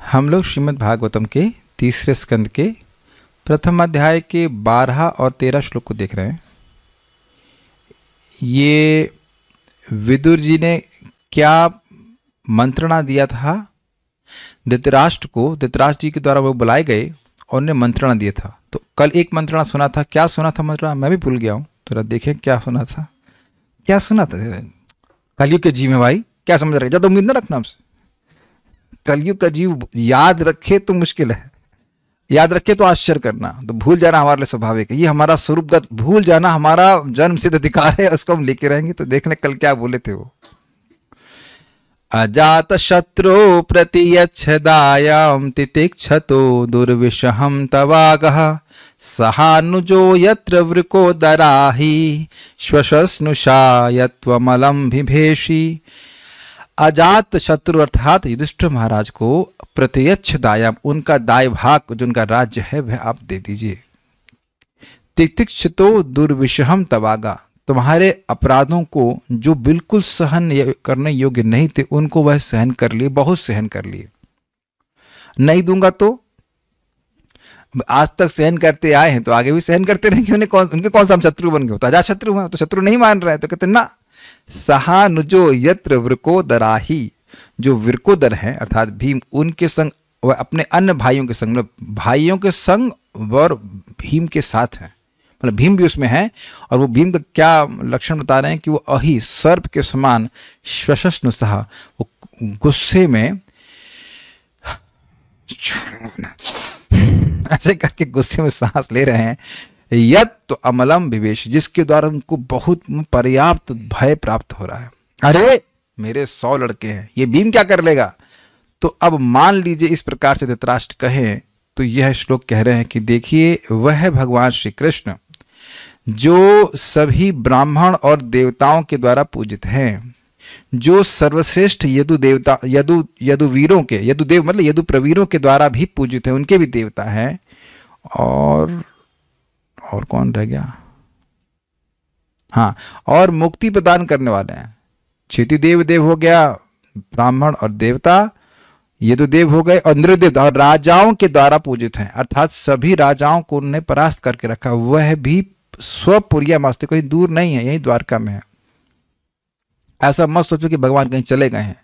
हम लोग श्रीमद् भागवतम के तीसरे स्कंद के प्रथम अध्याय के 12 और 13 श्लोक को देख रहे हैं। ये विदुर जी ने क्या मंत्रणा दिया था धृतराष्ट्र को। धृतराष्ट्र जी के द्वारा वो बुलाए गए और उन्हें मंत्रणा दिया था। तो कल एक मंत्रणा सुना था। क्या सुना था मंत्रणा? मैं भी भूल गया हूँ। थोड़ा देखें क्या सुना था। क्या सुना था? कलयुग के जीव में भाई क्या समझ रहे? ज़्यादा उम्मीद ना रखना हमसे। कलयुग का जीव याद रखे तो मुश्किल है, याद रखे तो आश्चर्य करना। तो भूल जाना हमारे लिए स्वाभाविक है। ये हमारा स्वरूपगत भूल जाना हमारा जन्म सिद्ध अधिकार है, उसको हम लेके रहेंगे। तो देख लें कल क्या बोले थे वो। अजात शत्रु प्रतियच्छदायाम तितिक्षतो दुर्विषहम तवागः सहानुजो यत्र वृकोदराहि श्वशस्नुषा यत्वमलम बिभेषि। अजात शत्रु अर्थात युधिष्ठिर महाराज को प्रत्यक्ष दायाम उनका दाय भाग जो उनका राज्य है वह आप दे दीजिए। तितिक्षतो दुर्विषहम तवागा, तुम्हारे अपराधों को जो बिल्कुल सहन करने योग्य नहीं थे उनको वह सहन कर लिए, बहुत सहन कर लिए। नहीं दूंगा तो आज तक सहन करते आए हैं तो आगे भी सहन करते रहेंगे। उनके कौन सा हम शत्रु बन गए? तो अजात शत्रु हैं, तो शत्रु नहीं मान रहे हैं। तो कहते ना सहानुजो यत्र वृकोदराहि, जो वृकोदर हैं अर्थात भीम, उनके संग वह अपने अन्य भाइयों के संग, मतलब भाइयों के संग और भीम के साथ हैं। मतलब भीम भी उसमें है। और वो भीम का क्या लक्षण बता रहे हैं कि वो अहि सर्प के समान श्वशस्नु सहा, वो गुस्से में ऐसे करके गुस्से में सांस ले रहे हैं। यत तो अमलम विवेश, जिसके द्वारा उनको बहुत पर्याप्त भय प्राप्त हो रहा है। अरे मेरे 100 लड़के हैं, ये भीम क्या कर लेगा? तो अब मान लीजिए इस प्रकार से धृतराष्ट्र कहें तो यह श्लोक कह रहे हैं कि देखिए वह भगवान श्री कृष्ण जो सभी ब्राह्मण और देवताओं के द्वारा पूजित हैं, जो सर्वश्रेष्ठ यदु देवता यदुवीरों के, यदुदेव मतलब यदु प्रवीरों के द्वारा भी पूजित है, उनके भी देवता हैं। और कौन रह गया? हाँ, और मुक्ति प्रदान करने वाले हैं। क्षितिदेव देव हो गया, ब्राह्मण और देवता, यदुदेव हो गए, और नृदेव और राजाओं के द्वारा पूजित हैं। अर्थात सभी राजाओं को उन्होंने परास्त करके रखा। वह भी स्वपुरिया मास्ते, कहीं दूर नहीं है, यही द्वारका में है। ऐसा मत सोचो कि भगवान कहीं चले गए हैं,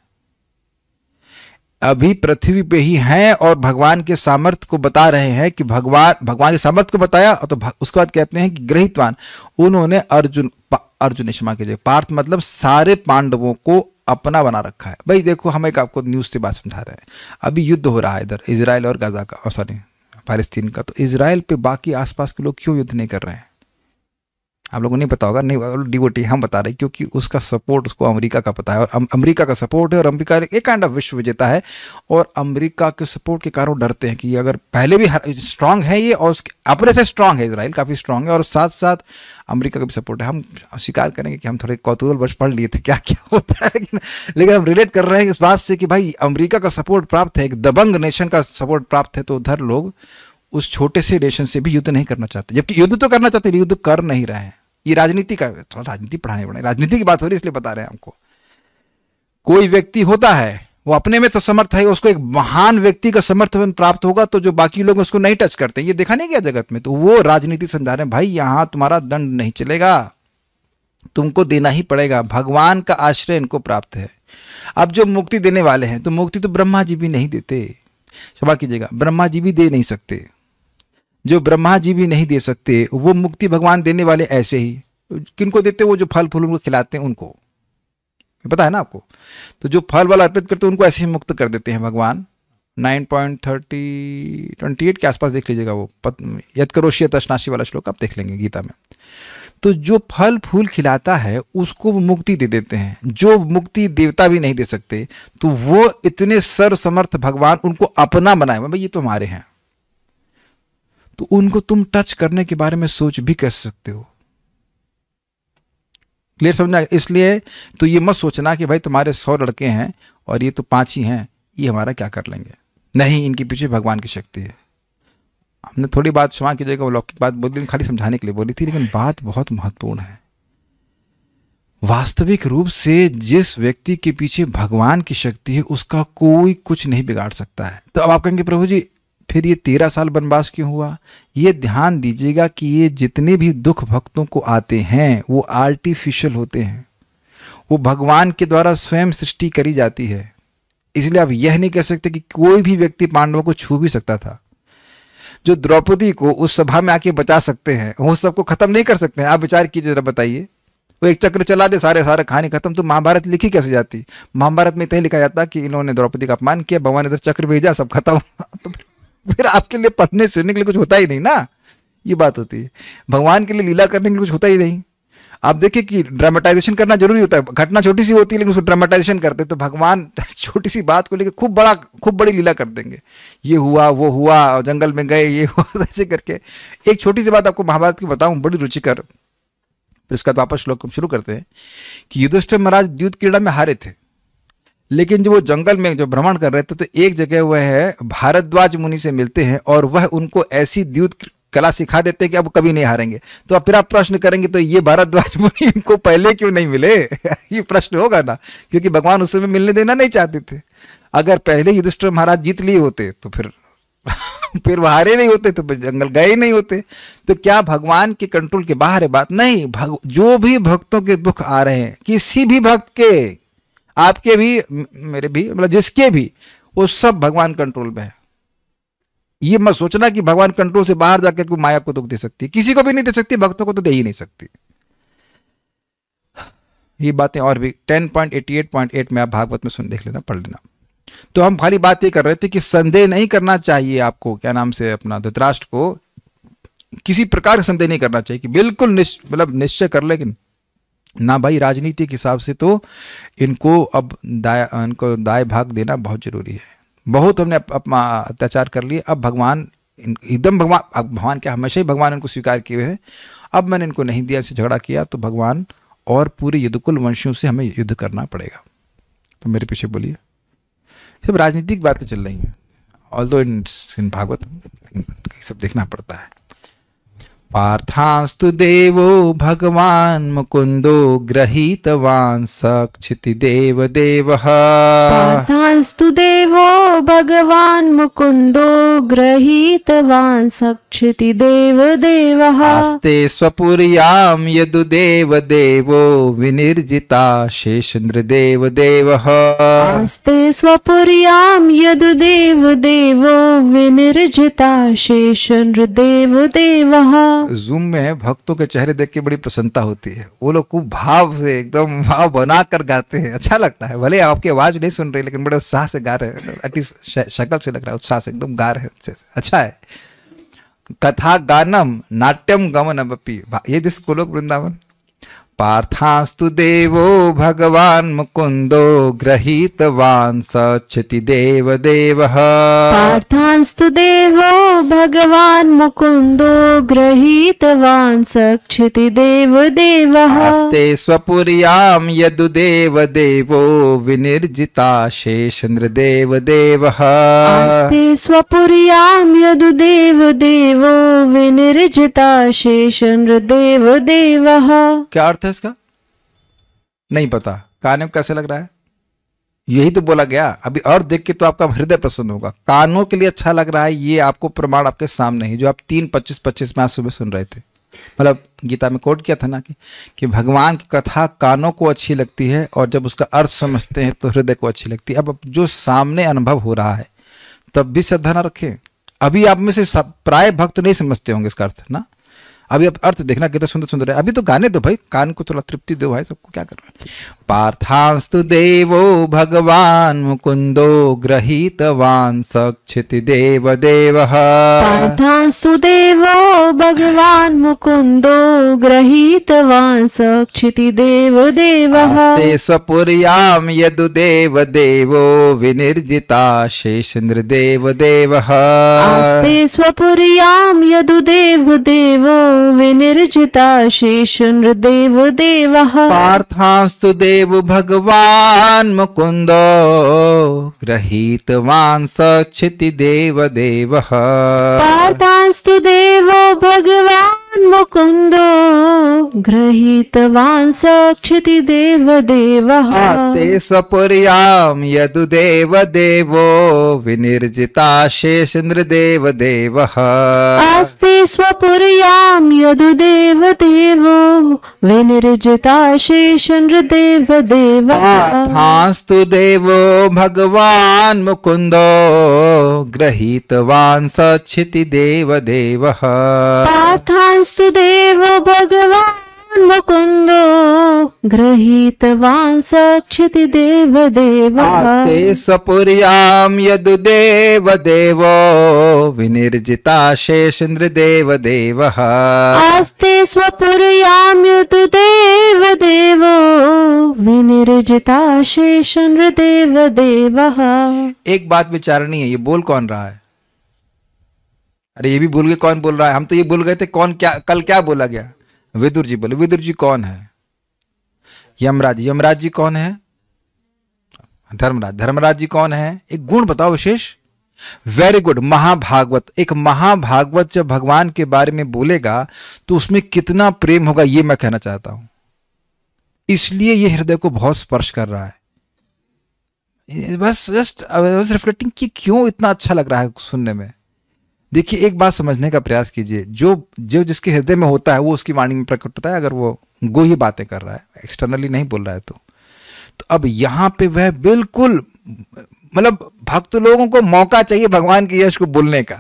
अभी पृथ्वी पे ही हैं और भगवान के सामर्थ्य को बता रहे हैं कि भगवान के सामर्थ्य को बताया। और तो उसके बाद कहते हैं कि गृहीतवान, उन्होंने अर्जुन क्षमा कीजिए, पार्थ मतलब सारे पांडवों को अपना बना रखा है। भाई देखो, हम एक आपको न्यूज से बात समझा रहे हैं। अभी युद्ध हो रहा है इधर इजराइल और गाजा का, सॉरी फालस्तीन का। तो इजराइल पे बाकी आसपास के लोग क्यों युद्ध नहीं कर रहे हैं? आप लोगों को नहीं पता होगा, नहीं डिवोटी हम बता रहे हैं, क्योंकि उसका सपोर्ट उसको अमेरिका का पता है और अमेरिका का सपोर्ट है। और अमेरिका एक काइंड ऑफ विश्व विजेता है और अमेरिका के सपोर्ट के कारण डरते हैं कि अगर पहले भी स्ट्रांग है ये और अपने से स्ट्रांग है, इजराइल काफ़ी स्ट्रांग है और साथ साथ अमेरिका का भी सपोर्ट है। हम स्वीकार करेंगे कि हम थोड़े कौतूहल वर्ष पढ़ लिए थे क्या क्या होता है, लेकिन हम रिलेट कर रहे हैं इस बात से कि भाई अमेरिका का सपोर्ट प्राप्त है, एक दबंग नेशन का सपोर्ट प्राप्त है। तो उधर लोग उस छोटे से नेशन से भी युद्ध नहीं करना चाहते, जबकि युद्ध तो करना चाहते, युद्ध कर नहीं रहे हैं। ये राजनीति का, थोड़ा राजनीति पढ़ाने पड़े, राजनीति की बात हो रही है इसलिए बता रहे हैं हमको। कोई व्यक्ति होता है वो अपने में तो समर्थ है, उसको एक महान व्यक्ति का समर्थन प्राप्त होगा तो जो बाकी लोग उसको नहीं टच करते, ये देखा नहीं गया जगत में। तो वो राजनीति समझा रहे हैं, भाई यहां तुम्हारा दंड नहीं चलेगा, तुमको देना ही पड़ेगा। भगवान का आश्रय इनको प्राप्त है। अब जो मुक्ति देने वाले हैं, तो मुक्ति तो ब्रह्मा जी भी नहीं देते, क्षमा कीजिएगा, ब्रह्मा जी भी दे नहीं सकते। जो ब्रह्मा जी भी नहीं दे सकते वो मुक्ति भगवान देने वाले ऐसे ही किनको देते? वो जो फल फूल उनको खिलाते हैं उनको, पता है ना आपको। तो जो फल वाला अर्पित करते हैं उनको ऐसे ही मुक्त कर देते हैं भगवान। 9.28 के आसपास देख लीजिएगा, वो यद करोष्य तशनाशी वाला श्लोक आप देख लेंगे गीता में। तो जो फल फूल खिलाता है उसको वो मुक्ति दे देते हैं, जो मुक्ति देवता भी नहीं दे सकते। तो वो इतने सर्वसमर्थ भगवान उनको अपना बनाए, भाई ये तो हमारे हैं, तो उनको तुम टच करने के बारे में सोच भी कर सकते हो। क्लियर समझना? इसलिए तो ये मत सोचना कि भाई तुम्हारे 100 लड़के हैं और ये तो 5 ही हैं, ये हमारा क्या कर लेंगे। नहीं, इनके पीछे भगवान की शक्ति है। हमने थोड़ी बात क्षमा कीजिएगा, वो लौकिक बात बोल दी, खाली समझाने के लिए बोली थी, लेकिन बात बहुत महत्वपूर्ण है। वास्तविक रूप से जिस व्यक्ति के पीछे भगवान की शक्ति है उसका कोई कुछ नहीं बिगाड़ सकता है। तो अब आप कहेंगे प्रभु जी फिर ये 13 साल वनवास क्यों हुआ? ये ध्यान दीजिएगा कि ये जितने भी दुख भक्तों को आते हैं वो आर्टिफिशियल होते हैं, वो भगवान के द्वारा स्वयं सृष्टि करी जाती है। इसलिए आप यह नहीं कह सकते कि कोई भी व्यक्ति पांडवों को छू भी सकता था। जो द्रौपदी को उस सभा में आके बचा सकते हैं वो सबको खत्म नहीं कर सकते हैं। आप विचार कीजिए जरा, बताइए वो एक चक्र चला दे सारे कहानी खत्म, तो महाभारत लिखी कैसे जाती? महाभारत में इतना लिखा जाता कि इन्होंने द्रौपदी का अपमान किया, भगवान ने इधर चक्र भेजा, सब खत्म। तो फिर आपके लिए पढ़ने सुनने के लिए कुछ होता ही नहीं ना, ये बात होती है। भगवान के लिए लीला करने के लिए कुछ होता ही नहीं। आप देखिए कि ड्रामेटाइजेशन करना जरूरी होता है। घटना छोटी सी होती है लेकिन उसको ड्रामेटाइजेशन करते हैं, तो भगवान छोटी सी बात को लेकर खूब बड़ी लीला कर देंगे। ये हुआ, वो हुआ, जंगल में गए, ये हुआ, ऐसे करके। एक छोटी सी बात आपको महाभारत की बताऊं, बड़ी रुचिकर, फिर इसका वापस श्लोक शुरू करते हैं कि युधिष्ठिर महाराज द्यूत क्रीड़ा में हारे थे, लेकिन जब वो जंगल में जो भ्रमण कर रहे थे तो एक जगह वह है भारद्वाज मुनि से मिलते हैं और वह उनको ऐसी द्यूत कला सिखा देते हैं कि अब कभी नहीं हारेंगे। तो अब फिर आप प्रश्न करेंगे तो ये भारद्वाज मुनि इनको पहले क्यों नहीं मिले? ये प्रश्न होगा ना, क्योंकि भगवान उस समय मिलने देना नहीं चाहते थे। अगर पहले युधिष्ठिर महाराज जीत लिए होते तो फिर फिर वो हारे नहीं होते, तो जंगल गए नहीं होते। तो क्या भगवान के कंट्रोल के बाहर है बात? नहीं। जो भी भक्तों के दुख आ रहे हैं, किसी भी भक्त के, आपके भी मेरे भी, मतलब जिसके भी, वो सब भगवान कंट्रोल में है। ये मत सोचना कि भगवान कंट्रोल से बाहर जाकर कोई माया को दुख दे सकती है, किसी को भी नहीं दे सकती, भक्तों को तो दे ही नहीं सकती। ये बातें और भी 10.88.8 में आप भागवत में सुन देख लेना, पढ़ लेना। तो हम खाली बात ये कर रहे थे कि संदेह नहीं करना चाहिए आपको, क्या नाम से, अपना धृतराष्ट्र को किसी प्रकार का संदेह नहीं करना चाहिए कि बिल्कुल निश्चय कर, लेकिन ना भाई, राजनीति के हिसाब से तो इनको अब दाय भाग देना बहुत जरूरी है। बहुत हमने अपना अत्याचार कर लिए, अब भगवान एकदम भगवान क्या, हमेशा ही भगवान इनको स्वीकार किए हुए हैं। अब मैंने इनको नहीं दिया, इससे झगड़ा किया तो भगवान और पूरे यदुकुल वंशियों से हमें युद्ध करना पड़ेगा। तो मेरे पीछे बोलिए, सब राजनीतिक बातें चल रही हैं, ऑल्दो इन भागवत सब देखना पड़ता है। पार्थांस्तु देवो भगवान मुकुंदो गृहीतवान् सक्षिति देव देवः। पार्थांस्तु देवो भगवान मुकुंदो गृहीतवान् सक्षिति देव देवः। आस्ते स्वपुर्यां यदुदेव देवो विनिर्जिता शेषेन्द्र देव देवः। आस्ते स्वपुर्यां यदुदेव देवो विनिर्जिता शेषेन्द्र देव देवः। जूम में भक्तों के चेहरे देख के बड़ी प्रसन्नता होती है, वो लोग खूब भाव से एकदम भाव बना कर गाते हैं, अच्छा लगता है। भले आपकी आवाज नहीं सुन रही लेकिन बड़े उत्साह से गा रहे हैं, एटलीस्ट शक्ल से लग रहा है उत्साह से एकदम गा रहे हैं अच्छे से, अच्छा है। कथा गानम नाट्यम गमनमपि, ये जिस गोलोक वृंदावन। पार्थांस्तु देवो भगवान मुकुंदो गृहीतवान् सक्षिति देव देवः। पार्थांस्तु देवो भगवान मुकुंदो गृहीतवान् सक्षिति देव देवः। आस्ते स्वपुर्यां यदुदेव देवो विनिर्जिता शेषेन्द्र देव देवः। आस्ते स्वपुर्यां यदुदेव देवो विनिर्जिता शेषेन्द्र देव देवः। क्या अर्थ है इसका? नहीं पता, कानों को कैसे लग रहा है? यही तो बोला गया अभी, और देख के तो आपका हृदय प्रसन्न होगा। कानों के लिए अच्छा लग रहा है, ये आपको प्रमाण आपके सामने ही, जो आप 3:25-25 में आज सुबह सुन रहे थे, मतलब गीता में कोट किया था ना कि भगवान की कथा कानों को अच्छी लगती है और जब उसका अर्थ समझते हैं तो हृदय को अच्छी लगती है। अब जो सामने अनुभव हो रहा है तब भी श्रद्धा ना रखें। अभी आप में से प्राय भक्त नहीं समझते होंगे इसका अर्थ ना, अभी अब अर्थ देखना कितना सुंदर सुंदर है। अभी तो गाने दो भाई, कान को थोड़ा तृप्ति दो भाई, सबको क्या कर रहा है। पार्थांस्तु देवो भगवान मुकुंदो गृहीतवान् सक्षिति देव देवः। पार्थांस्तु देवो भगवान मुकुंदो गृहीतवान् सक्षिति देव देवः। आस्ते स्वपुर्यां यदुदेव देवो विनिर्जिता शेषेन्द्र देव देवः। आस्ते स्वपुर्यां यदुदेव देवो विनिर्जिता शेषेन्द्र देव देवः। पार्थांस्तु देव भगवान मुकुंदो गृहीतवान् सक्षिति देव देवः। पार्थांस्तु देवो भगवान मुकुन्दो गृहीतवान् सक्षिति देवदेवः आस्ते स्वपुर्यां यदुदेव देवो विनिर्जिताशेषेन्द्रदेव देवः आस्ते स्वपुर्यां यदुदेव देवो विनिर्जिताशेषेन्द्रदेव देवः पार्थांस्तु देवो भगवान् मुकुन्दो गृहीतवान् सक्षिति देवदेवः पार्थांस्तु देवो भगवान् मुकुन्दो गृहीतवान् सक्षिति देवदेवः आस्ते स्वपुर्यां यदुदेव देवो विनिर्जिताशेषेन्द्रदेव देवः आस्ते स्वपुर्यां यदुदेव देवो विनिर्जिताशेषेन्द्रदेव देवः। एक बात विचारनी है, ये बोल कौन रहा है? अरे ये भी भूल गए कौन बोल रहा है? हम तो ये भूल गए थे कौन क्या कल क्या बोला गया। विदुर जी बोले। विदुर जी कौन है? यमराज। यमराज जी कौन है? धर्मराज। धर्मराज जी कौन है? एक गुण बताओ विशेष। वेरी गुड, महाभागवत। एक महाभागवत जब भगवान के बारे में बोलेगा तो उसमें कितना प्रेम होगा ये मैं कहना चाहता हूं। इसलिए ये हृदय को बहुत स्पर्श कर रहा है। बस रिफ्लेक्टिंग कि क्यों इतना अच्छा लग रहा है सुनने में। देखिए एक बात समझने का प्रयास कीजिए, जो जिसके हृदय में होता है वो उसकी वाणी में प्रकट होता है। अगर वो ही बातें कर रहा है, एक्सटर्नली नहीं बोल रहा है तो अब यहाँ पे वह बिल्कुल मतलब भक्त लोगों को मौका चाहिए भगवान के यश को बोलने का।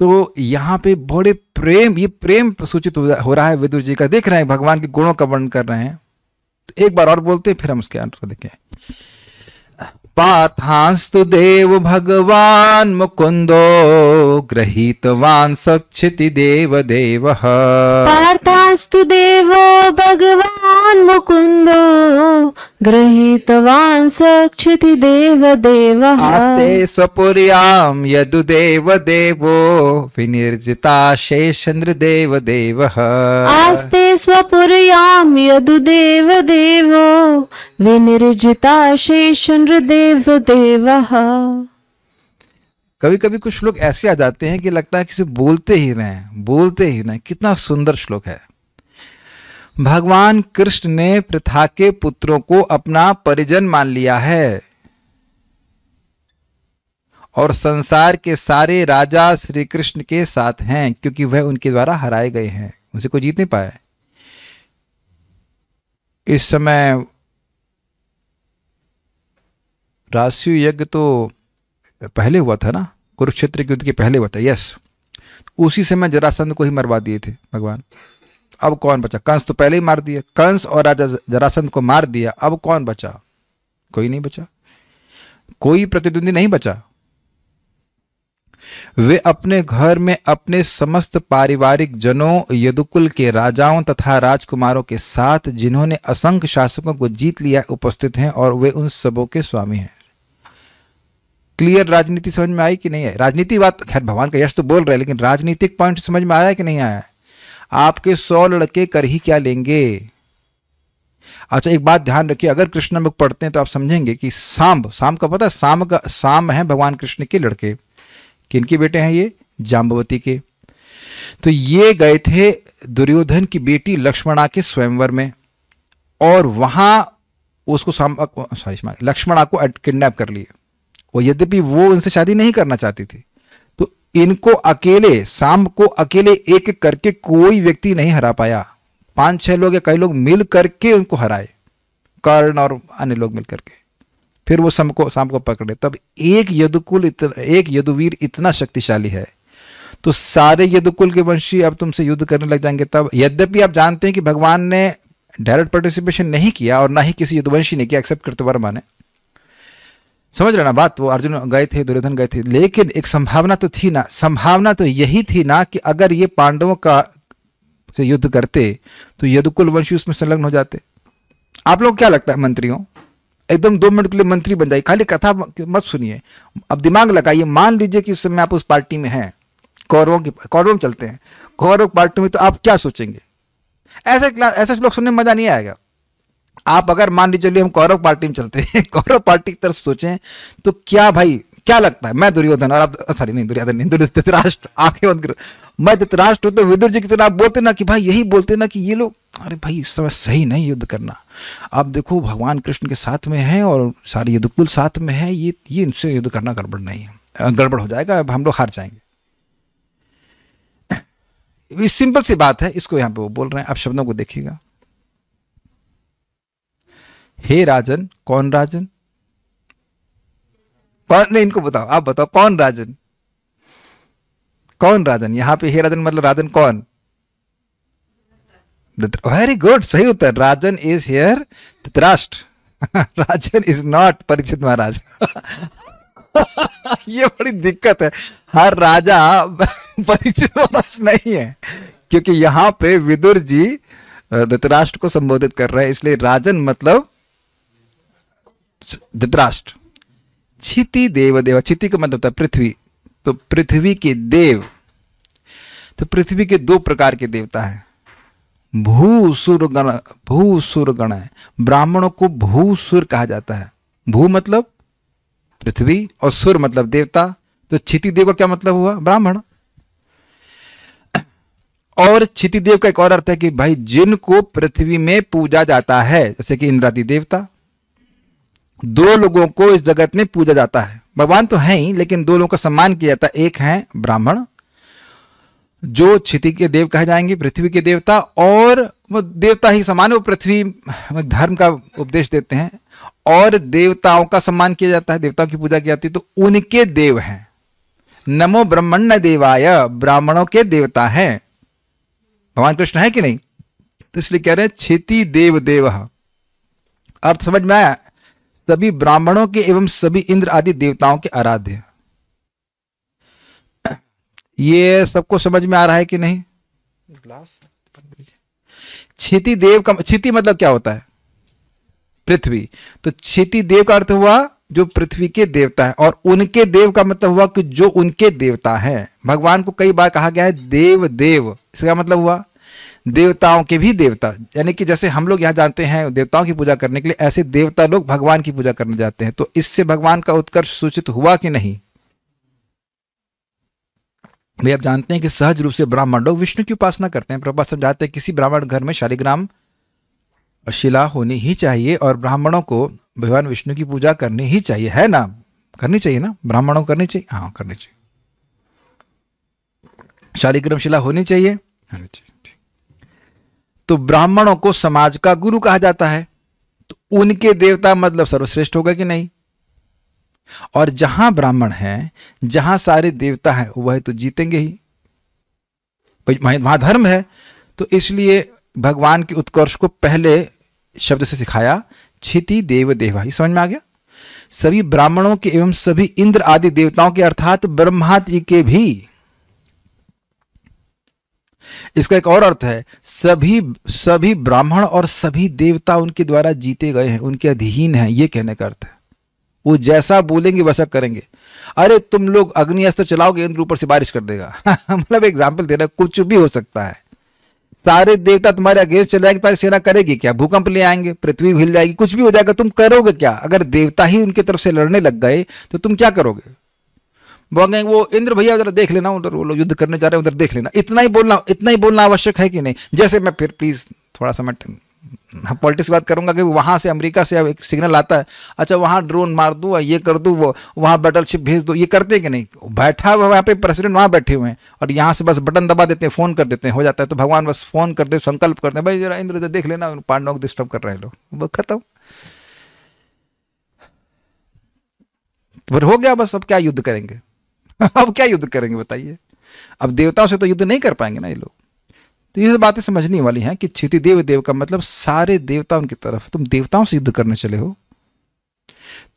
तो यहाँ पे बड़े प्रेम, ये प्रेम सूचित हो रहा है विदुर जी का। देख रहे हैं भगवान के गुणों का वर्णन कर रहे हैं। तो एक बार और बोलते हैं फिर हम उसके अंत को देखें। पार्थांस्तु देव भगवान मुकुंदो गृहीतवान् सक्षिति देवदेवः पार्थांस्तु देवो भगवान् मुकुन्दो गृहीतवान् सक्षिति देवदेवः आस्ते स्वपुर्यां यदुदेव देवो विनिर्जिताशेषेन्द्रदेव देवः आस्ते स्वपुर्यां यदुदेव देवो विनिर्जिताशेषेन्द्रदेव देवः। कभी कभी कुछ श्लोक ऐसे आ जाते हैं कि लगता है कि बोलते ही रहें। कितना सुंदर श्लोक है। भगवान कृष्ण ने पृथा के पुत्रों को अपना परिजन मान लिया है और संसार के सारे राजा श्री कृष्ण के साथ हैं क्योंकि वह उनके द्वारा हराए गए हैं, उनसे कोई जीत नहीं पाया। इस समय राष्ट्रीय यज्ञ तो पहले हुआ था ना, कुरुक्षेत्र के युद्ध के पहले हुआ था। यस, उसी समय जरासंध को ही मरवा दिए थे भगवान। अब कौन बचा? कंस तो पहले ही मार दिया। कंस और राजा जरासंध को मार दिया, अब कौन बचा? कोई नहीं बचा, कोई प्रतिद्वंदी नहीं बचा। वे अपने घर में अपने समस्त पारिवारिक जनों, यदुकुल के राजाओं तथा राजकुमारों के साथ, जिन्होंने असंख्य शासकों को जीत लिया, उपस्थित हैं और वे उन सबों के स्वामी हैं। क्लियर राजनीति समझ में आई कि नहीं आई? राजनीति बात खैर भगवान का यश तो बोल रहे हैं, लेकिन राजनीतिक पॉइंट समझ में आया कि नहीं आया? आपके 100 लड़के कर ही क्या लेंगे? अच्छा एक बात ध्यान रखिए, अगर कृष्णामुख पढ़ते हैं तो आप समझेंगे कि सांब का पता है, सांब है भगवान कृष्ण के लड़के। किनके बेटे हैं ये? जाम्बवती के। तो ये गए थे दुर्योधन की बेटी लक्ष्मणा के स्वयंवर में और वहां उसको लक्ष्मणा को किडनैप कर लिए। और यद्यपि वो उनसे शादी नहीं करना चाहती थी, तो इनको अकेले, सांब को अकेले एक एक करके कोई व्यक्ति नहीं हरा पाया। 5-6 लोग या कई लोग मिल करके उनको हराए, कर्ण और अन्य लोग मिल करके। फिर वो सांब को पकड़े। तब एक यदुवीर इतना शक्तिशाली है तो सारे यदुकुल के वंशी अब तुमसे युद्ध करने लग जाएंगे। तब यद्यपि आप जानते हैं कि भगवान ने डायरेक्ट पार्टिसिपेशन नहीं किया और ना ही किसी यदुवंशी ने किया, एक्सेप्ट कृतवर्मा ने। समझ रहे ना बात? वो अर्जुन गए थे, दुर्योधन गए थे, लेकिन एक संभावना तो थी ना। संभावना तो यही थी ना कि अगर ये पांडवों का से युद्ध करते तो यदुकुल वंशी उसमें संलग्न हो जाते। आप लोग क्या लगता है मंत्रियों? एकदम 2 मिनट के लिए मंत्री बन जाए, खाली कथा मत सुनिए, अब दिमाग लगाइए। मान लीजिए कि उस समय आप उस पार्टी में हैं, कौरवों में चलते हैं, कौरव पार्टी में, तो आप क्या सोचेंगे? ऐसा लोग सुनने में मजा नहीं आएगा। आप अगर मान लीजिए हम कौरव पार्टी में चलते हैं, कौरव पार्टी की तरफ सोचें तो क्या भाई क्या लगता है, मैं दुर्योधन और आप, सॉरी नहीं दुर्योधन नहीं, धृतराष्ट्र, आंखें बंद करो, मैं धृतराष्ट्र हूं तो विदुर जी की तरह आप बोलते ना कि भाई, यही बोलते ना कि ये लोग, अरे भाई इस समय सही नहीं युद्ध करना। आप देखो भगवान कृष्ण के साथ में है और सारे यदुकुल साथ में है, ये इनसे युद्ध करना गड़बड़ नहीं है, गड़बड़ हो जाएगा, अब हम लोग हार जाएंगे। ये सिंपल सी बात है, इसको यहां पे वो बोल रहे हैं। आप शब्दों को देखिएगा, हे राजन, कौन राजन, कौन, नहीं इनको बताओ, आप बताओ कौन राजन, कौन राजन, यहां पे हे राजन मतलब राजन कौन, वेरी गुड, सही उत्तर, Rajan is here Dhritarashtra, Rajan is not Parikshit महाराज। ये बड़ी दिक्कत है, हर राजा परीक्षित महाराज नहीं है, क्योंकि यहां पे विदुर जी धृतराष्ट्र को संबोधित कर रहे हैं, इसलिए राजन मतलब धृतराष्ट्र। क्षिति देव देव, क्षिति का मतलब होता है पृथ्वी, तो पृथ्वी के देव, तो पृथ्वी के दो प्रकार के देवता हैं, भूसुर गण, भूसुर गण है, ब्राह्मणों को भूसुर कहा जाता है, भू मतलब पृथ्वी और सुर मतलब देवता, तो क्षिति देव का क्या मतलब हुआ, ब्राह्मण। और क्षिति देव का एक और अर्थ है कि भाई जिनको पृथ्वी में पूजा जाता है, जैसे कि इंद्रादि देवता, दो लोगों को इस जगत में पूजा जाता है, भगवान तो है ही लेकिन दो लोगों का सम्मान किया जाता है, एक है ब्राह्मण जो क्षिति के देव कहे जाएंगे, पृथ्वी के देवता, और वो देवता ही समान है, वो पृथ्वी धर्म का उपदेश देते हैं, और देवताओं का सम्मान किया जाता है, देवताओं की पूजा की जाती है, तो उनके देव हैं। नमो ब्रह्मण्य देवाय, ब्राह्मणों के देवता हैं, भगवान कृष्ण है कि नहीं, तो इसलिए कह रहे हैं क्षिति देव देव। अर्थ समझ में आया, सभी ब्राह्मणों के एवं सभी इंद्र आदि देवताओं के आराध्य। ये सबको समझ में आ रहा है कि नहीं। क्षिति देव का, क्षिति मतलब क्या होता है, पृथ्वी, तो क्षिति देव का अर्थ हुआ जो पृथ्वी के देवता है, और उनके देव का मतलब हुआ कि जो उनके देवता हैं। भगवान को कई बार कहा गया है देव देव, इसका मतलब हुआ देवताओं के भी देवता, यानी कि जैसे हम लोग यहाँ जानते हैं देवताओं की पूजा करने के लिए, ऐसे देवता लोग भगवान की पूजा करने जाते हैं। तो इससे भगवान का उत्कर्ष सूचित हुआ कि नहीं। भाई आप जानते हैं कि सहज रूप से ब्राह्मण लोग विष्णु की उपासना करते हैं। प्रभुपाद समझाते हैं किसी ब्राह्मण घर में शालिग्राम शिला होनी ही चाहिए, और ब्राह्मणों को भगवान विष्णु की पूजा करनी ही चाहिए, है ना, करनी चाहिए ना, ब्राह्मणों को करनी चाहिए, हाँ करनी चाहिए, शालिग्राम शिला होनी चाहिए। तो ब्राह्मणों को समाज का गुरु कहा जाता है, तो उनके देवता मतलब सर्वश्रेष्ठ होगा कि नहीं। और जहां ब्राह्मण हैं, जहां सारे देवता हैं, वह तो जीतेंगे ही, वहां धर्म है। तो इसलिए भगवान के उत्कर्ष को पहले शब्द से सिखाया, क्षिति देव देवा। समझ में आ गया। सभी ब्राह्मणों के एवं सभी इंद्र आदि देवताओं के, अर्थात ब्रह्मा जी के भी। इसका एक और अर्थ है, सभी ब्राह्मण और सभी देवता उनके द्वारा जीते गए हैं, उनके अधीन हैं, ये कहने का अर्थ है। वो जैसा बोलेंगे वैसा करेंगे। अरे तुम लोग अग्नि अस्त्र चलाओगे, इंद्र ऊपर से बारिश कर देगा। मतलब एग्जाम्पल दे रहा, कुछ भी हो सकता है। सारे देवता तुम्हारे अगेंस्ट चले जाएंगे, तुम्हारी सेना करेगी क्या, भूकंप ले आएंगे, पृथ्वी हिल जाएगी, कुछ भी हो जाएगा, तुम करोगे क्या। अगर देवता ही उनकी तरफ से लड़ने लग गए तो तुम क्या करोगे। बोलेंगे वो इंद्र भैया उधर देख लेना, उधर वो लोग युद्ध करने जा रहे हैं, उधर देख लेना। इतना ही बोलना आवश्यक है कि नहीं। जैसे मैं फिर प्लीज थोड़ा सा मैं पॉलिटिक्स बात करूंगा कि वहां से अमेरिका से एक सिग्नल आता है, अच्छा वहां ड्रोन मार दूं, ये कर दूं, वो वहां बैटलशिप भेज दो, ये करते हैं कि नहीं। बैठा हुआ वहां पे प्रेसिडेंट वहां बैठे हुए हैं, और यहाँ से बस बटन दबा देते हैं, फोन कर देते हैं, हो जाता है। तो भगवान बस फोन करते, संकल्प करते हैं, भाई जरा इंद्र देख लेना, पांडवों को डिस्टर्ब कर रहे हैं लोग, वो खत्म, फिर हो गया बस। अब क्या युद्ध करेंगे। अब क्या युद्ध करेंगे बताइए। अब देवताओं से तो युद्ध नहीं कर पाएंगे ना ये लोग। तो ये बातें समझने वाली हैं कि क्षिति देव देव का मतलब सारे देवता उनकी तरफ। तुम देवताओं से युद्ध करने चले हो,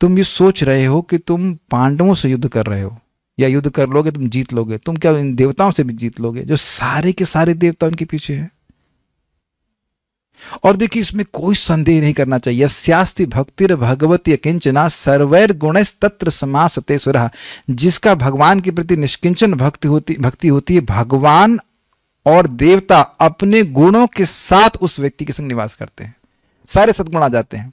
तुम ये सोच रहे हो कि तुम पांडवों से युद्ध कर रहे हो, या युद्ध कर लोगे तुम जीत लोगे। तुम क्या इन देवताओं से भी जीत लोगे, जो सारे के सारे देवता उनके पीछे हैं। और देखिए इसमें कोई संदेह नहीं करना चाहिए। यस्यास्ति भक्तिर भगवती किंचना सर्वैर गुणस्तत्र समासते सुरः। जिसका भगवान के प्रति निष्किंचन भक्ति होती है, भगवान और देवता अपने गुणों के साथ उस व्यक्ति के संग निवास करते हैं, सारे सद्गुण आ जाते हैं।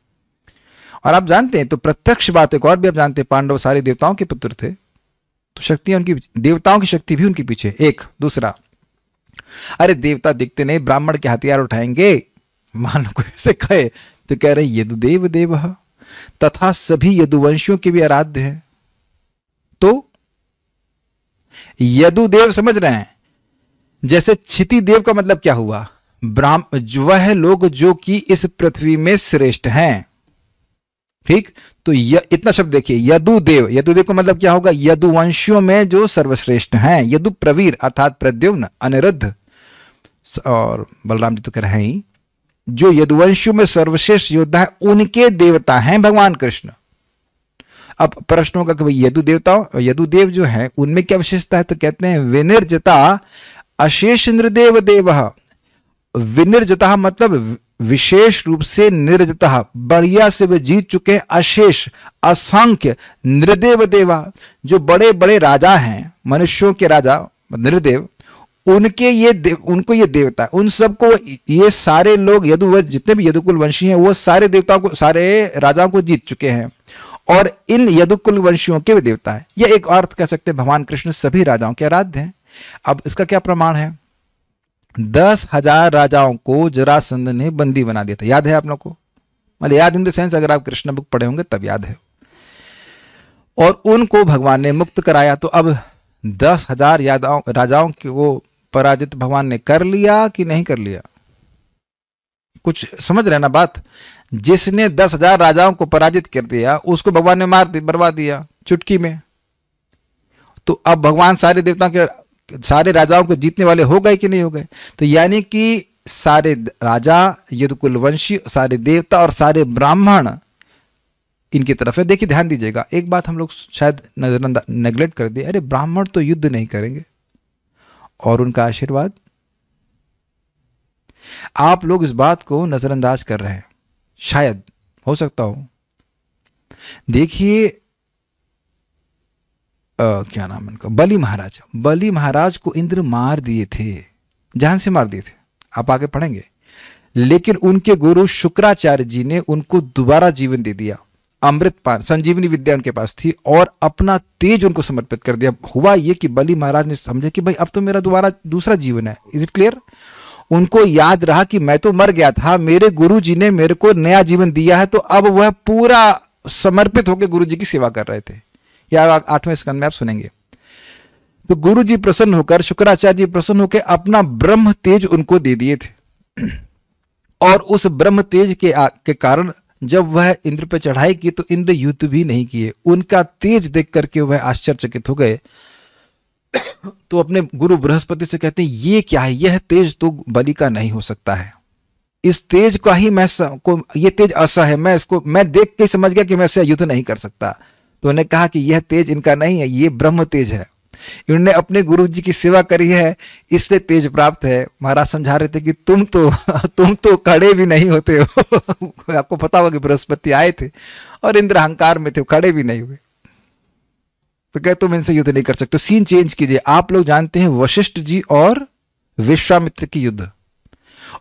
और आप जानते हैं, तो प्रत्यक्ष बात एक और भी आप जानते हैं, पांडव सारे देवताओं के पुत्र थे, तो शक्तियां उनकी, देवताओं की शक्ति भी उनके पीछे। एक दूसरा, अरे देवता दिखते नहीं, ब्राह्मण के हथियार उठाएंगे, मान लो कोई ऐसे कहे तो कह रहे यदुदेव देवः तथा सभी यदुवंशियों के भी आराध्य है। तो यदुदेव समझ रहे हैं, जैसे क्षिति देव का मतलब क्या हुआ, वह लोग जो कि इस पृथ्वी में श्रेष्ठ हैं। ठीक, तो इतना शब्द देखिए, यदुदेव, यदुदेव का मतलब क्या होगा, यदुवंशियों में जो सर्वश्रेष्ठ हैं। यदु प्रवीर अर्थात प्रद्युम्न, अनिरुद्ध और बलराम जी तो कह रहे हैं ही, जो यदुवंशियों में सर्वश्रेष्ठ योद्धा है, उनके देवता हैं भगवान कृष्ण। अब प्रश्न होगा कि भाई यदुदेव जो है उनमें क्या विशेषता है, तो कहते हैं विनिर्जिता अशेष नृदेव देवः। विनिर्जिता मतलब विशेष रूप से निर्जिता, बढ़िया से वे जीत चुके हैं, अशेष असंख्य नृदेव देवा, जो बड़े बड़े राजा हैं, मनुष्यों के राजा नृदेव, उनको ये देवता, उन सबको, ये सारे लोग जितने भी यदुकुल वंशी हैं वो सारे देवताओं को, सारे राजाओं को जीत चुके हैं, और इन यदुकुल वंशियों के भी देवता है। यह एक अर्थ कह सकते हैं भगवान कृष्ण सभी राजाओं के आराध्य हैं। अब इसका क्या प्रमाण है, 10,000 राजाओं को जरासंध ने बंदी बना दिया था, याद है आप लोग को, मतलब याद इन द सेंस अगर आप कृष्ण बुक पढ़े होंगे तब याद है, और उनको भगवान ने मुक्त कराया। तो अब 10,000 राजाओं को पराजित भगवान ने कर लिया कि नहीं कर लिया, कुछ समझ रहे ना बात। जिसने 10,000 राजाओं को पराजित कर दिया उसको भगवान ने बर्बाद दिया चुटकी में। तो अब भगवान सारे देवताओं के, सारे राजाओं को जीतने वाले हो गए कि नहीं हो गए, तो यानी कि सारे राजा, यदुकुल वंशी, सारे देवता और सारे ब्राह्मण इनकी तरफ है। देखिए ध्यान दीजिएगा, एक बात हम लोग शायद नेग्लेक्ट कर दिए, अरे ब्राह्मण तो युद्ध नहीं करेंगे और उनका आशीर्वाद, आप लोग इस बात को नजरअंदाज कर रहे हैं, शायद हो सकता हो। देखिए क्या नाम है उनका, बलि महाराज को इंद्र मार दिए थे, जान से मार दिए थे, आप आगे पढ़ेंगे, लेकिन उनके गुरु शुक्राचार्य जी ने उनको दोबारा जीवन दे दिया, अमृतपान संजीवनी विद्या उनके पास थी, और अपना तेज उनको समर्पित कर दिया। हुआ ये कि बलि महाराज ने समझा कि भाई अब तो मेरा दूसरा जीवन है। Is it clear? उनको याद रहा कि मैं तो मर गया था, मेरे गुरु जी ने मेरे को नया जीवन दिया है, तो अब वह पूरा समर्पित होकर गुरु जी की सेवा कर रहे थे। या 8वें स्कंद में आप सुनेंगे। तो गुरु जी प्रसन्न होकर, शुक्राचार्य जी प्रसन्न होकर अपना ब्रह्म तेज उनको दे दिए थे, और उस ब्रह्म तेज के कारण जब वह इंद्र पर चढ़ाई की तो इंद्र युद्ध भी नहीं किए। उनका तेज देख करके वह आश्चर्यचकित हो गए। तो अपने गुरु बृहस्पति से कहते हैं ये क्या है, यह तेज तो बलि का नहीं हो सकता है, इस तेज का ही ये तेज ऐसा है, मैं देख के समझ गया कि मैं इससे युद्ध नहीं कर सकता। तो उन्होंने कहा कि यह तेज इनका नहीं है, ये ब्रह्म तेज है, इन्होंने अपने गुरु जी की सेवा करी है इसलिए तेज प्राप्त है। महाराज समझा रहे थे कि तुम तो खड़े भी नहीं होते हो आपको पता होगा कि बृहस्पति आए थे और इंद्र अहंकार में थे, खड़े भी नहीं हुए, तो क्या तुम इनसे युद्ध नहीं कर सकते। सीन चेंज कीजिए। आप लोग जानते हैं वशिष्ठ जी और विश्वामित्र की युद्ध,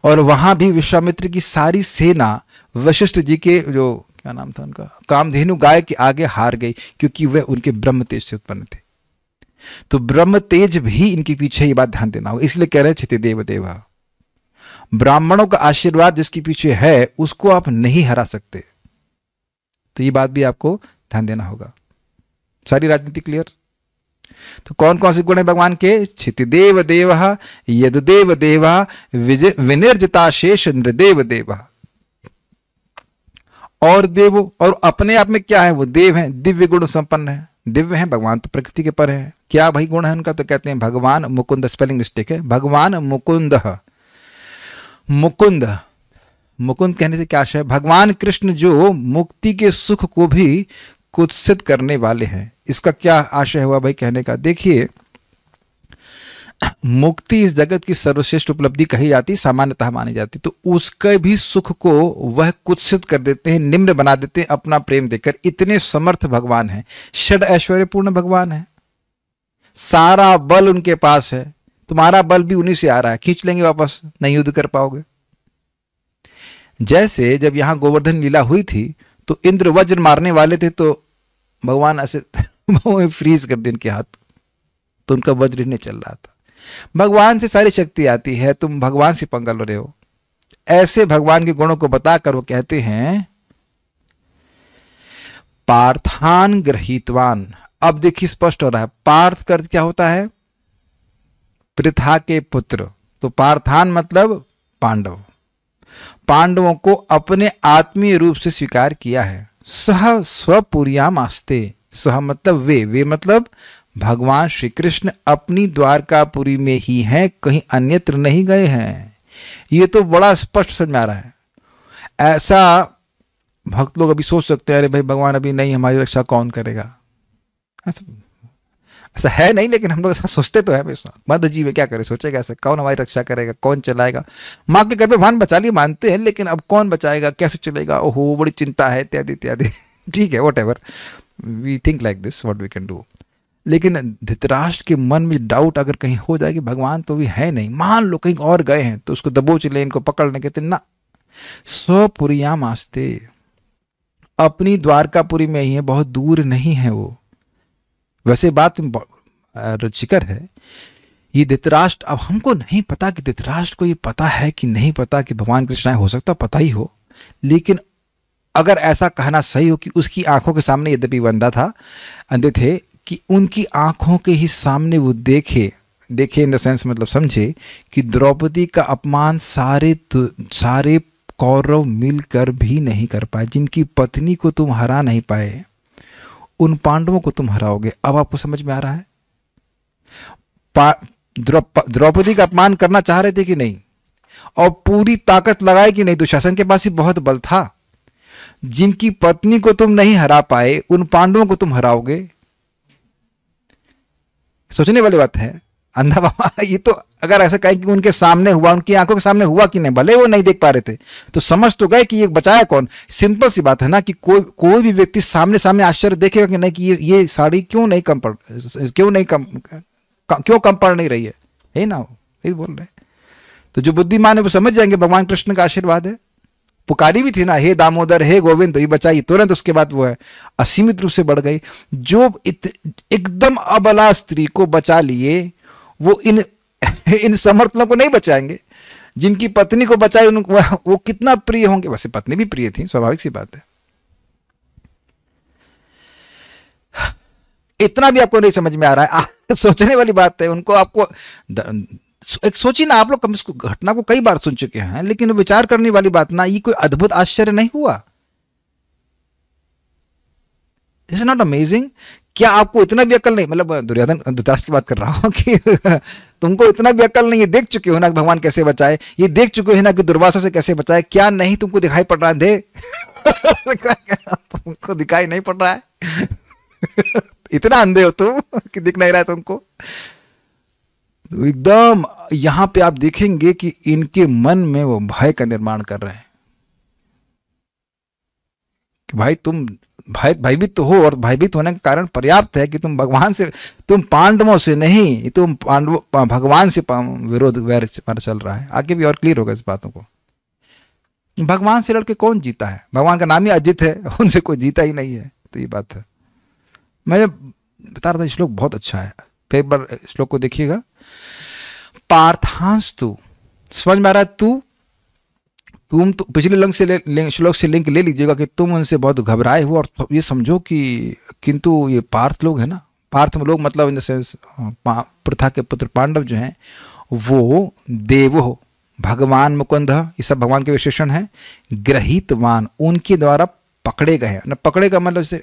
और वहां भी विश्वामित्र की सारी सेना वशिष्ठ जी के जो क्या नाम था उनका, कामधेनु गाय के आगे हार गई, क्योंकि वह उनके ब्रह्म तेज से उत्पन्न थे। तो ब्रह्म तेज भी इनके पीछे, ये बात ध्यान देना होगा, इसलिए कह रहे हैं क्षिति देव देवा। ब्राह्मणों का आशीर्वाद जिसके पीछे है उसको आप नहीं हरा सकते, तो ये बात भी आपको ध्यान देना होगा। सारी राजनीति क्लियर? तो कौन कौन से गुण है भगवान के? क्षितिदेव देवः, यदुदेव देवः, विनिर्जिता शेष नृदेव देवः। और देव, और अपने आप में क्या है? वो देव हैं, दिव्य गुण संपन्न है, दिव्य हैं। भगवान तो प्रकृति के पर है। क्या भाई गुण है उनका? तो कहते हैं भगवान मुकुंद, स्पेलिंग मिस्टेक है, भगवान मुकुंद। मुकुंद कहने से क्या आशय है? भगवान कृष्ण जो मुक्ति के सुख को भी कुत्सित करने वाले हैं। इसका क्या आशय हुआ भाई कहने का? देखिए, मुक्ति इस जगत की सर्वश्रेष्ठ उपलब्धि कही जाती, सामान्यतः मानी जाती, तो उसके भी सुख को वह कुत्सित कर देते हैं, निम्न बना देते हैं अपना प्रेम देकर। इतने समर्थ भगवान हैं, षड ऐश्वर्यपूर्ण भगवान है, सारा बल उनके पास है। तुम्हारा बल भी उन्हीं से आ रहा है, खींच लेंगे वापस, नहीं युद्ध कर पाओगे। जैसे जब यहां गोवर्धन लीला हुई थी तो इंद्र वज्र मारने वाले थे, तो भगवान ऐसे फ्रीज कर दिए उनके हाथ, तो उनका वज्र नहीं चल रहा था। भगवान से सारी शक्ति आती है, तुम भगवान से पंगा लो रहे हो। ऐसे भगवान के गुणों को बताकर वो कहते हैं पार्थान गृहीतवान। अब देखिए स्पष्ट हो रहा है, पार्थ का अर्थ क्या होता है? पृथा के पुत्र। तो पार्थान मतलब पांडव। पांडवों को अपने आत्मीय रूप से स्वीकार किया है। सह स्वपुर्याम आस्ते। सह मतलब वे मतलब भगवान श्री कृष्ण अपनी द्वारकापुरी में ही हैं, कहीं अन्यत्र नहीं गए हैं। ये तो बड़ा स्पष्ट समझ में आ रहा है। ऐसा भक्त लोग अभी सोच सकते हैं, अरे भाई भगवान अभी नहीं, हमारी रक्षा कौन करेगा? ऐसा है नहीं, लेकिन हम लोग ऐसा सोचते तो है। मध्य जीव क्या करे, सोचेगा ऐसे, कौन हमारी रक्षा करेगा, कौन चलाएगा? माँ के घर पे भगवान बचा लिए मानते हैं, लेकिन अब कौन बचाएगा, कैसे चलेगा, ओहो बड़ी चिंता है, इत्यादि इत्यादि। ठीक है, whatever we think like this, what we can do. लेकिन धृतराष्ट्र के मन में डाउट अगर कहीं हो जाए कि भगवान तो भी है नहीं, मान लो कहीं और गए हैं, तो उसको दबोच ले, इनको पकड़ने कहते ना। स्वपुरियाम आस्ते, अपनी द्वारकापुरी में ही है, बहुत दूर नहीं है वो। वैसे बात रुचिकर है। ये धृतराष्ट्र, अब हमको नहीं पता कि धृतराष्ट्र को ये पता है कि नहीं पता कि भगवान कृष्ण हो सकता पता ही हो, लेकिन अगर ऐसा कहना सही हो कि उसकी आंखों के सामने, यद्यपि वो अंधे थे, कि उनकी आंखों के ही सामने वो देखे इन द सेंस मतलब समझे कि द्रौपदी का अपमान सारे कौरव मिलकर भी नहीं कर पाए। जिनकी पत्नी को तुम हरा नहीं पाए, उन पांडवों को तुम हराओगे। अब आपको समझ में आ रहा है? द्रौपदी का अपमान करना चाह रहे थे कि नहीं, और पूरी ताकत लगाए कि नहीं, दुशासन के पास ही बहुत बल था। जिनकी पत्नी को तुम नहीं हरा पाए, उन पांडवों को तुम हराओगे। सोचने वाली बात है। अंधा बाबा ये तो अगर ऐसा कहे कि उनके सामने हुआ, उनकी आंखों के सामने हुआ कि नहीं, भले वो नहीं देख पा रहे थे, तो समझ तो गए कि ये बचाया कौन। सिंपल सी बात है ना कि कोई भी व्यक्ति सामने आश्चर्य देखेगा कि नहीं, कि ये साड़ी क्यों कम पड़ नहीं रही है ना, यही बोल रहे। तो जो बुद्धिमान है वो समझ जाएंगे भगवान कृष्ण का आशीर्वाद है। पुकारी भी थी ना, हे दामोदर हे गोविंद, तो ये बचाई तुरंत। उसके बाद वो है असीमित रूप से बढ़ गई। जो एकदम अबला स्त्री को बचा लिए, वो इन समर्थनों को नहीं बचाएंगे। जिनकी पत्नी को बचाए वो कितना प्रिय होंगे। वैसे पत्नी भी प्रिय थी, स्वाभाविक सी बात है। इतना भी आपको नहीं समझ में आ रहा है? सोचने वाली बात है। उनको आपको एक सोचिए ना, आप लोग कम इसको घटना को कई बार सुन चुके हैं, लेकिन विचार करने वाली बात ना, ये कोई अद्भुत आश्चर्य नहीं हुआ। Is not amazing? क्या आपको इतना भी अकल नहीं, मतलब दुर्योधन धृतराष्ट्र की बात कर रहा हूं, कि तुमको इतना भी अकल नहीं, ये देख चुके हो ना भगवान कैसे बचाए, ये देख चुके हो ना कि दुर्वासा से कैसे बचाए। क्या नहीं तुमको दिखाई पड़ रहा है? दे तुमको दिखाई नहीं पड़ रहा है? इतना अंधे हो तुम कि दिख नहीं रहा है तुमको? तो एकदम यहां पे आप देखेंगे कि इनके मन में वो भय का निर्माण कर रहे हैं कि भाई तुम भयभीत तो हो, और भयभीत होने का कारण पर्याप्त है कि तुम भगवान से, तुम पांडवों से नहीं, तुम भगवान से विरोध वैर चल रहा है। आगे भी और क्लियर होगा इस बातों को। भगवान से लड़के कौन जीता है? भगवान का नाम ही अजित है, उनसे कोई जीता ही नहीं है। तो ये बात है। मैं बता रहा था श्लोक बहुत अच्छा है, फिर एक बार श्लोक को देखिएगा। पार्थांस्तु, समझ में आ रहा है? तुम तो पिछले श्लोक से लिंक ले लीजिएगा कि तुम उनसे बहुत घबराए हो, और ये समझो कि किंतु ये पार्थ लोग हैं ना, पार्थ लोग मतलब इन द सेंस पृथा के पुत्र पांडव जो हैं, वो देव हो, भगवान मुकुंद, ये सब भगवान के विशेषण हैं। ग्रहीतवान, उनके द्वारा पकड़े गए हैं। पकड़े का मतलब से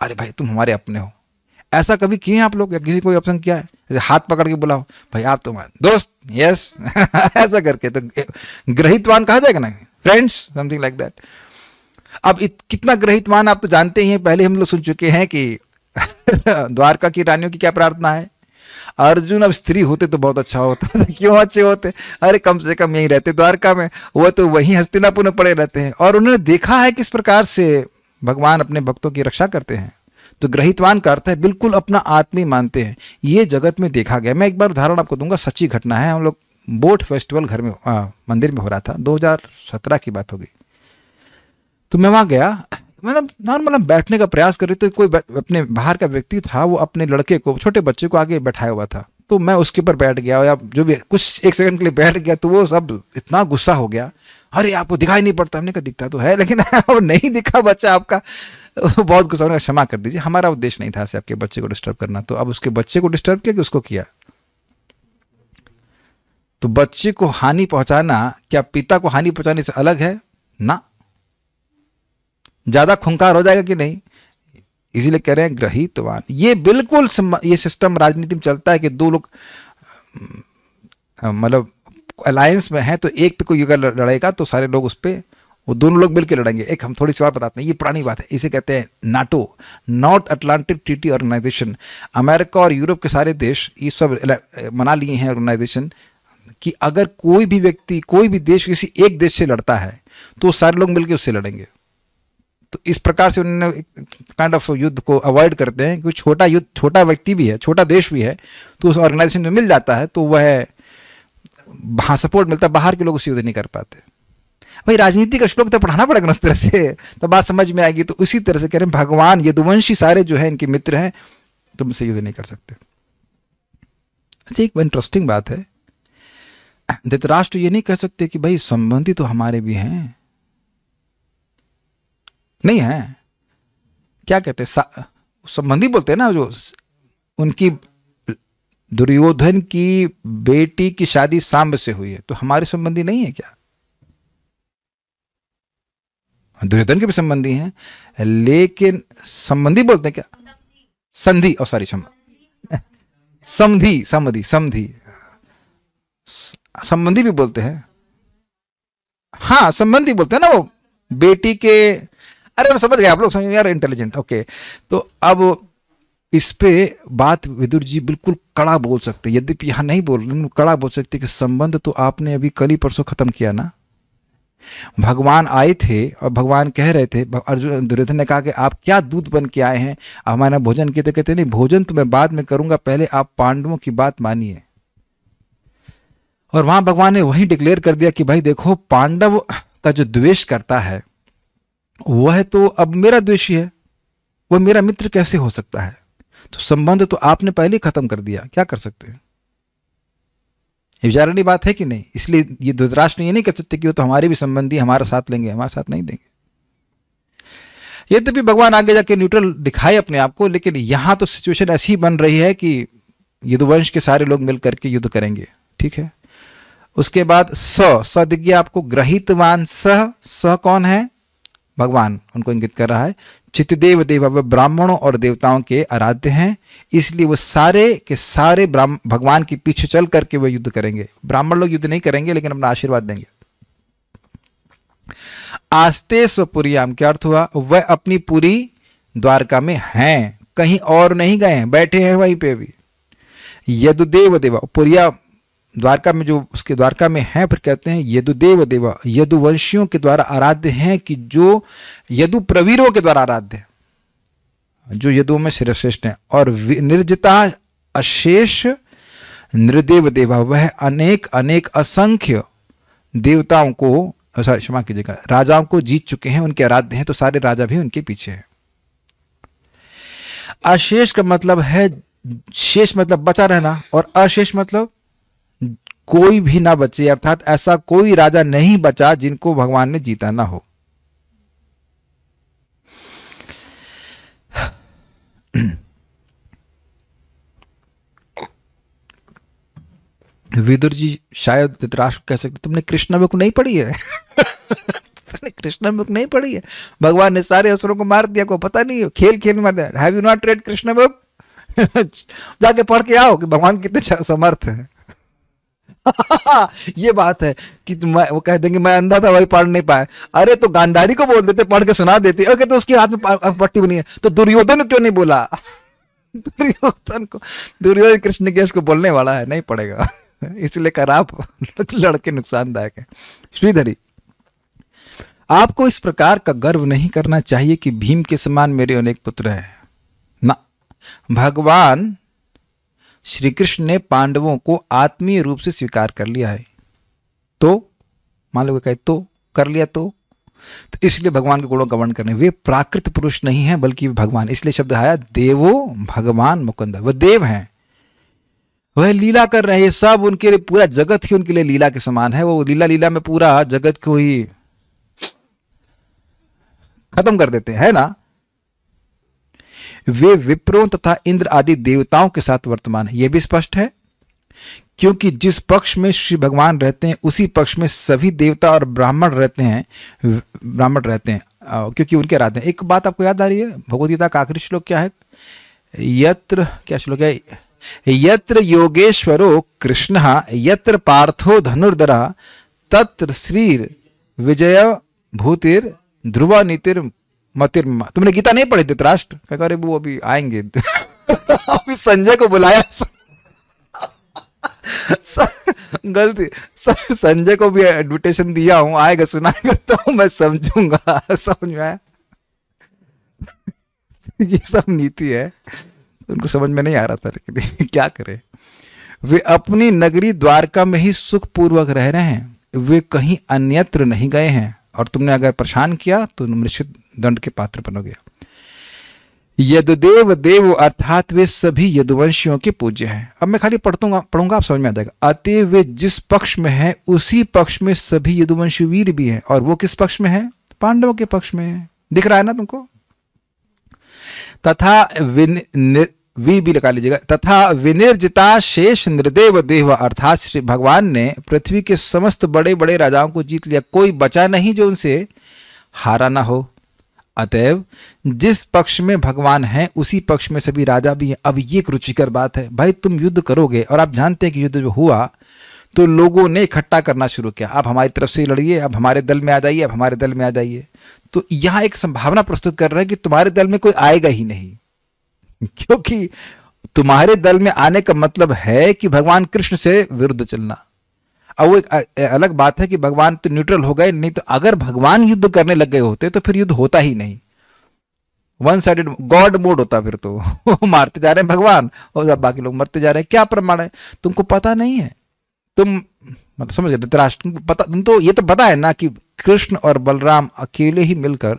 अरे भाई तुम हमारे अपने हो। ऐसा कभी किए हैं आप लोग, या किसी कोई ऑप्शन किया है? जैसे हाथ पकड़ के बुलाओ, भाई आप तुम्हारे दोस्त, यस ऐसा करके तो ग्रहितवान कहा जाएगा ना, फ्रेंड्स, समथिंग लाइक दैट। अब कितना ग्रहितवान आप तो जानते ही हैं, पहले हम लोग सुन चुके हैं कि द्वारका की रानियों की क्या प्रार्थना है। अर्जुन अब स्त्री होते तो बहुत अच्छा होता। क्यों अच्छे होते? अरे कम से कम यहीं रहते द्वारका में, वो तो वहीं हस्तिनापुर में पड़े रहते हैं। और उन्होंने देखा है किस प्रकार से भगवान अपने भक्तों की रक्षा करते हैं। तो ग्रहितवान का अर्थ है बिल्कुल अपना आत्मी मानते हैं। ये जगत में देखा गया। मैं एक बार उदाहरण आपको दूंगा, सच्ची घटना है। हम लोग बोट फेस्टिवल घर में मंदिर में हो रहा था, 2017 की बात होगी। तो मैं वहाँ गया, मतलब नॉर्मल हम बैठने का प्रयास कर रहे, तो कोई अपने बाहर का व्यक्ति था, वो अपने लड़के को, छोटे बच्चे को आगे बैठाया हुआ था, तो मैं उसके ऊपर बैठ गया या जो भी कुछ एक सेकंड के लिए बैठ गया, तो वो सब इतना गुस्सा हो गया, अरे आपको दिखाई नहीं पड़ता? हमने कहा दिखता तो है, लेकिन वो नहीं दिखा बच्चा आपका। बहुत गुस्सा होने का, क्षमा कर दीजिए, हमारा उद्देश्य नहीं था ऐसे आपके बच्चे को डिस्टर्ब करना। तो अब उसके बच्चे को डिस्टर्ब किया कि उसको किया? तो बच्चे को हानि पहुंचाना क्या पिता को हानि पहुंचाने से अलग है? ना। ज्यादा खुंखार हो जाएगा कि नहीं? इसीलिए कह रहे हैं ग्रहीतवान। ये बिल्कुल ये सिस्टम राजनीति में चलता है कि दो लोग मतलब अलायंस में है, तो एक पे कोई अगर लड़ेगा तो सारे लोग उस पर, वो दोनों लोग मिलकर लड़ेंगे। एक हम थोड़ी सी बात बताते हैं, ये पुरानी बात है, इसे कहते हैं NATO, North Atlantic Treaty Organization. America और यूरोप के सारे देश ये सब मना लिए हैं ऑर्गेनाइजेशन कि अगर कोई भी व्यक्ति, कोई भी देश किसी एक देश से लड़ता है तो सारे लोग मिलकर उससे लड़ेंगे। तो इस प्रकार से उन्होंने काइंड ऑफ युद्ध को अवॉइड करते हैं, क्योंकि छोटा युद्ध, छोटा व्यक्ति भी है, छोटा देश भी है, तो उस ऑर्गेनाइजेशन में मिल जाता है, तो वह वहाँ सपोर्ट मिलता है, बाहर के लोग उससे युद्ध नहीं कर पाते। भाई राजनीति का श्लोक तो पढ़ाना पड़ेगा ना उस तरह से, तो बात समझ में आएगी। तो उसी तरह से कह रहे हैं भगवान यदुवंशी सारे जो है इनके मित्र हैं, तुमसे युद्ध नहीं कर सकते। अच्छा, एक इंटरेस्टिंग बात है, धृतराष्ट्र ये नहीं कह सकते कि भाई संबंधी तो हमारे भी हैं, नहीं है, क्या कहते हैं, संबंधी बोलते हैं ना, जो उनकी दुर्योधन की बेटी की शादी सांब से हुई है, तो हमारे संबंधी नहीं है क्या? दुर्योधन के भी संबंधी हैं, लेकिन संबंधी बोलते हैं क्या? संधि, और सॉरी समधि, समधि, समधि, संबंधी भी बोलते हैं। हाँ, संबंधी बोलते हैं ना, वो बेटी के, अरे मैं समझ गया, आप लोग समझ यार, इंटेलिजेंट। ओके, तो अब इस पे बात विदुर जी बिल्कुल कड़ा बोल सकते, यद्यपि यहां नहीं बोल रहे, कड़ा बोल सकते कि संबंध तो आपने अभी कल ही परसों खत्म किया ना। भगवान आए थे और भगवान कह रहे थे, अर्जुन, दुर्योधन ने कहा कि आप क्या दूत बन के आए हैं, हमारा भोजन किए? तो कहते नहीं, भोजन तो मैं बाद में करूंगा, पहले आप पांडवों की बात मानिए। और वहां भगवान ने वही डिक्लेयर कर दिया कि भाई देखो, पांडव का जो द्वेष करता है वह तो अब मेरा द्वेषी है, वह मेरा मित्र कैसे हो सकता है? तो संबंध तो आपने पहले ही खत्म कर दिया, क्या कर सकते हैं? ये विचारणी बात है कि नहीं? इसलिए ये धृतराष्ट्र ये नहीं कह सकते कि वो तो हमारे भी संबंधी, हमारा साथ लेंगे, हमारा साथ नहीं देंगे। यद्यपि भगवान आगे जाके न्यूट्रल दिखाए अपने आप को, लेकिन यहां तो सिचुएशन ऐसी बन रही है कि यदुवंश के सारे लोग मिलकर के युद्ध करेंगे, ठीक है। उसके बाद स दिख गया आपको, ग्रहीतवान स कौन है? भगवान उनको इंगित कर रहा है। चित्तदेव देव, वह ब्राह्मणों और देवताओं के आराध्य हैं, इसलिए वो सारे के सारे भगवान के पीछे चल करके वह युद्ध करेंगे। ब्राह्मण लोग युद्ध नहीं करेंगे, लेकिन अपना आशीर्वाद देंगे। आस्ते स्वपुरियाम, क्या अर्थ हुआ? वह अपनी पूरी द्वारका में हैं, कहीं और नहीं गए हैं, बैठे हैं वहीं पे भी। यदुदेव देवा, पुरिया द्वारका में, जो उसके द्वारका में है, फिर कहते हैं यदुदेव देवा, यदुवंशियों के द्वारा आराध्य हैं, कि जो यदु प्रवीरों के द्वारा आराध्य है, जो यदुओं में श्रेष्ठ हैं। और निर्जिता अशेष नृदेव देवा, वह अनेक अनेक असंख्य देवताओं को, सॉरी क्षमा कीजिएगा, राजाओं को जीत चुके हैं, उनके आराध्य हैं, तो सारे राजा भी उनके पीछे हैं। अशेष का मतलब है, शेष मतलब बचा रहना, और अशेष मतलब कोई भी ना बचे, अर्थात ऐसा कोई राजा नहीं बचा जिनको भगवान ने जीता ना हो। विदुर जी शायद धृतराष्ट्र कह सकते, तुमने कृष्ण बुक नहीं पढ़ी है? तुमने कृष्ण बुक नहीं पढ़ी है? भगवान ने सारे असुरों को मार दिया, को पता नहीं, खेल खेल में मार दिया। Have you not red Krishna book? जाके पढ़ के आओ कि भगवान कितने समर्थ हैं। ये बात है कि वो कह देंगे मैं अंधा था, वही पढ़ नहीं पाया। अरे तो गांधारी को बोल देते, पढ़ के सुना देते। ओके, तो उसके हाथ में पट्टी बनी है, तो दुर्योधन क्यों नहीं बोला? दुर्योधन कृष्ण के उसको बोलने वाला है, नहीं पड़ेगा, इसलिए कर आप लड़के नुकसानदायक है। श्रीधरी, आपको इस प्रकार का गर्व नहीं करना चाहिए कि भीम के समान मेरे अनेक पुत्र हैं ना। भगवान श्री कृष्ण ने पांडवों को आत्मीय रूप से स्वीकार कर लिया है, तो मान लो कहे तो कर लिया, तो तो इसलिए भगवान के गुणों का वर्णन करने, वे प्राकृत पुरुष नहीं हैं बल्कि भगवान, इसलिए शब्द आया देवो भगवान मुकुंद, वह देव हैं, वह लीला कर रहे हैं। ये सब उनके लिए, पूरा जगत ही उनके लिए लीला के समान है। वो लीला लीला में पूरा जगत को ही खत्म कर देते हैं, है ना। वे विप्रों तथा इंद्र आदि देवताओं के साथ वर्तमान है, यह भी स्पष्ट है, क्योंकि जिस पक्ष में श्री भगवान रहते हैं उसी पक्ष में सभी देवता और ब्राह्मण रहते हैं, क्योंकि उनके आराधना। एक बात आपको याद आ रही है, भगवद गीता का आखिरी श्लोक क्या है? यत्र, क्या श्लोक है? यत्र योगेश्वरो कृष्णः यत्र पार्थो धनुर्धरः तत्र श्रीर विजय भूतिर ध्रुवा नीतिर मतिर्मा। तुमने गीता नहीं पढ़ी धृतराष्ट्र? क्या करे वो अभी आएंगे अभी संजय को बुलाया गलती, संजय को भी एडवर्टाइजेशन दिया हूं, आएगा सुनाएगा तो मैं समझूंगा। समझ में आया? ये सब नीति है, उनको समझ में नहीं आ रहा था, लेकिन क्या करे। वे अपनी नगरी द्वारका में ही सुखपूर्वक रह रहे हैं, वे कहीं अन्यत्र नहीं गए हैं, और तुमने अगर परेशान किया तो निश्चित दंड के पात्र बनोगे। यदुदेव देव अर्थात वे सभी यदुवंशियों के पूज्य हैं। अब मैं खाली पढ़ूंगा आप समझ में आ जाएगा। अतएव वे जिस पक्ष में है उसी पक्ष में सभी यदुवंशी वीर भी हैं, और वो किस पक्ष में है? पांडवों के पक्ष में है। दिख रहा है ना तुमको? तथा वी भी लगा लीजिएगा। तथा विनिर्जिता शेष नृदेव देव अर्थात श्री भगवान ने पृथ्वी के समस्त बड़े बड़े राजाओं को जीत लिया, कोई बचा नहीं जो उनसे हारा ना हो। अतएव जिस पक्ष में भगवान हैं उसी पक्ष में सभी राजा भी हैं। अब ये एक रुचिकर बात है भाई, तुम युद्ध करोगे और आप जानते हैं कि युद्ध जो हुआ तो लोगों ने इकट्ठा करना शुरू किया, आप हमारी तरफ से लड़िए, अब हमारे दल में आ जाइए, अब हमारे दल में आ जाइए। तो यहाँ एक संभावना प्रस्तुत कर रहे हैं कि तुम्हारे दल में कोई आएगा ही नहीं, क्योंकि तुम्हारे दल में आने का मतलब है कि भगवान कृष्ण से विरुद्ध चलना। अब वो एक अलग बात है कि भगवान तो न्यूट्रल हो गए, नहीं तो अगर भगवान युद्ध करने लग गए होते तो फिर युद्ध होता ही नहीं, वन साइडेड गॉड मोड होता फिर तो मारते जा रहे हैं भगवान और बाकी लोग मरते जा रहे हैं। क्या प्रमाण है? तुमको पता नहीं है, तुम मतलब समझ गए धृतराष्ट्र, तुमको पता, तुम तो ये तो पता है ना कि कृष्ण और बलराम अकेले ही मिलकर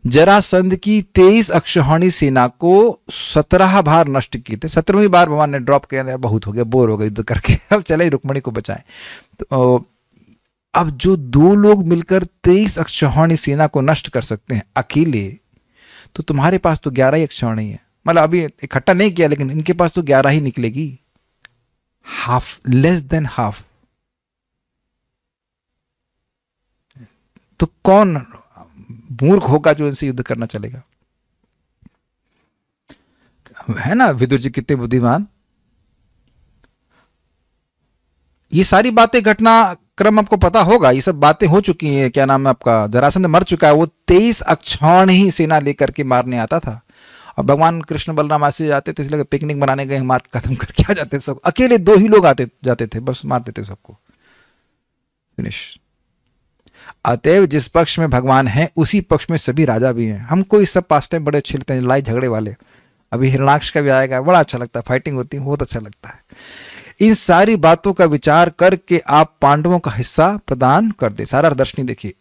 जरासंध की 23 अक्षौहिणी सेना को 17 बार नष्ट किए थे। 17वीं बार भगवान ने ड्रॉप किया, बहुत हो गया, बोर हो गए युद्ध करके, अब चले रुक्मिणी को बचाएं। तो अब जो दो लोग मिलकर 23 अक्षौहिणी सेना को नष्ट कर सकते हैं अकेले, तो तुम्हारे पास तो 11 ही अक्षौहिणी है। मतलब अभी इकट्ठा नहीं किया लेकिन इनके पास तो 11 ही निकलेगी, हाफ, लेस देन हाफ। तो कौन मूर्ख होगा जो इनसे युद्ध करना चलेगा? है ना विदुर जी कितने बुद्धिमान। ये सारी बातें, घटना क्रम आपको पता होगा, ये सब बातें हो चुकी हैं। क्या नाम है आपका, जरासंध मर चुका है, वो 23 अक्षौहिणी सेना लेकर के मारने आता था, और भगवान कृष्ण बलराम ऐसे जाते थे, इसलिए पिकनिक मनाने गए, मार खत्म करके आ जाते सब। अकेले 2 ही लोग जाते थे, बस मार देते सबको, फिनिश। अतएव जिस पक्ष में भगवान है उसी पक्ष में सभी राजा भी हैं। हमको इस सब पास टाइम बड़े अच्छे लगते हैं, लड़ाई झगड़े वाले। अभी हिरणाक्ष का भी आएगा, बड़ा अच्छा लगता है, फाइटिंग होती है, बहुत अच्छा लगता है। इन सारी बातों का विचार करके आप पांडवों का हिस्सा प्रदान कर दे। सारा दर्शनी देखिए।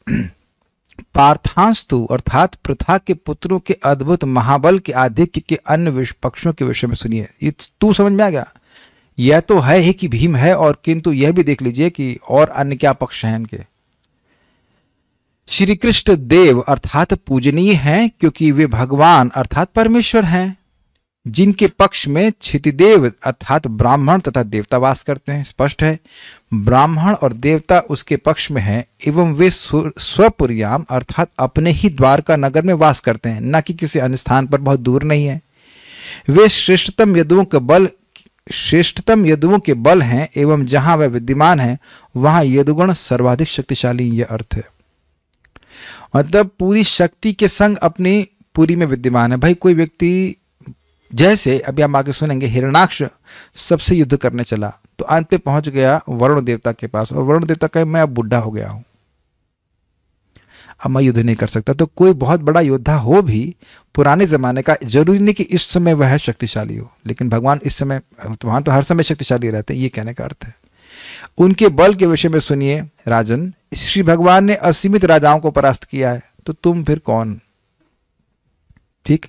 पार्थांस्तु अर्थात पृथा के पुत्रों के अद्भुत महाबल के आधिक्य के अन्य पक्षों के विषय में सुनिए। ये तू समझ में आ गया? यह तो है ही कि भीम है, और किंतु यह भी देख लीजिए कि और अन्य क्या पक्ष हैं इनके। श्री कृष्ण देव अर्थात पूजनीय हैं, क्योंकि वे भगवान अर्थात परमेश्वर हैं, जिनके पक्ष में क्षितिदेव अर्थात ब्राह्मण तथा देवता वास करते हैं। स्पष्ट है, ब्राह्मण और देवता उसके पक्ष में हैं, एवं वे स्वपुर्याम अर्थात अपने ही द्वारका नगर में वास करते हैं, न कि किसी अन्य स्थान पर बहुत दूर नहीं है। वे श्रेष्ठतम यदुओं के बल हैं, एवं जहां वह विद्यमान है वहां यदुगण सर्वाधिक शक्तिशाली, यह अर्थ है। मतलब पूरी शक्ति के संग अपनी पुरी में विद्यमान है। भाई कोई व्यक्ति, जैसे अभी हम आगे सुनेंगे, हिरणाक्ष सबसे युद्ध करने चला तो अंत पे पहुंच गया वरुण देवता के पास, और वरुण देवता कहे मैं अब बुढ़ा हो गया हूं, अब मैं युद्ध नहीं कर सकता। तो कोई बहुत बड़ा योद्धा हो भी पुराने जमाने का, जरूरी नहीं कि इस समय वह शक्तिशाली हो, लेकिन भगवान इस समय, वहां तो हर समय शक्तिशाली रहते हैं, ये कहने का अर्थ है। उनके बल के विषय में सुनिए राजन, श्री भगवान ने असीमित राजाओं को परास्त किया है, तो तुम फिर कौन। ठीक,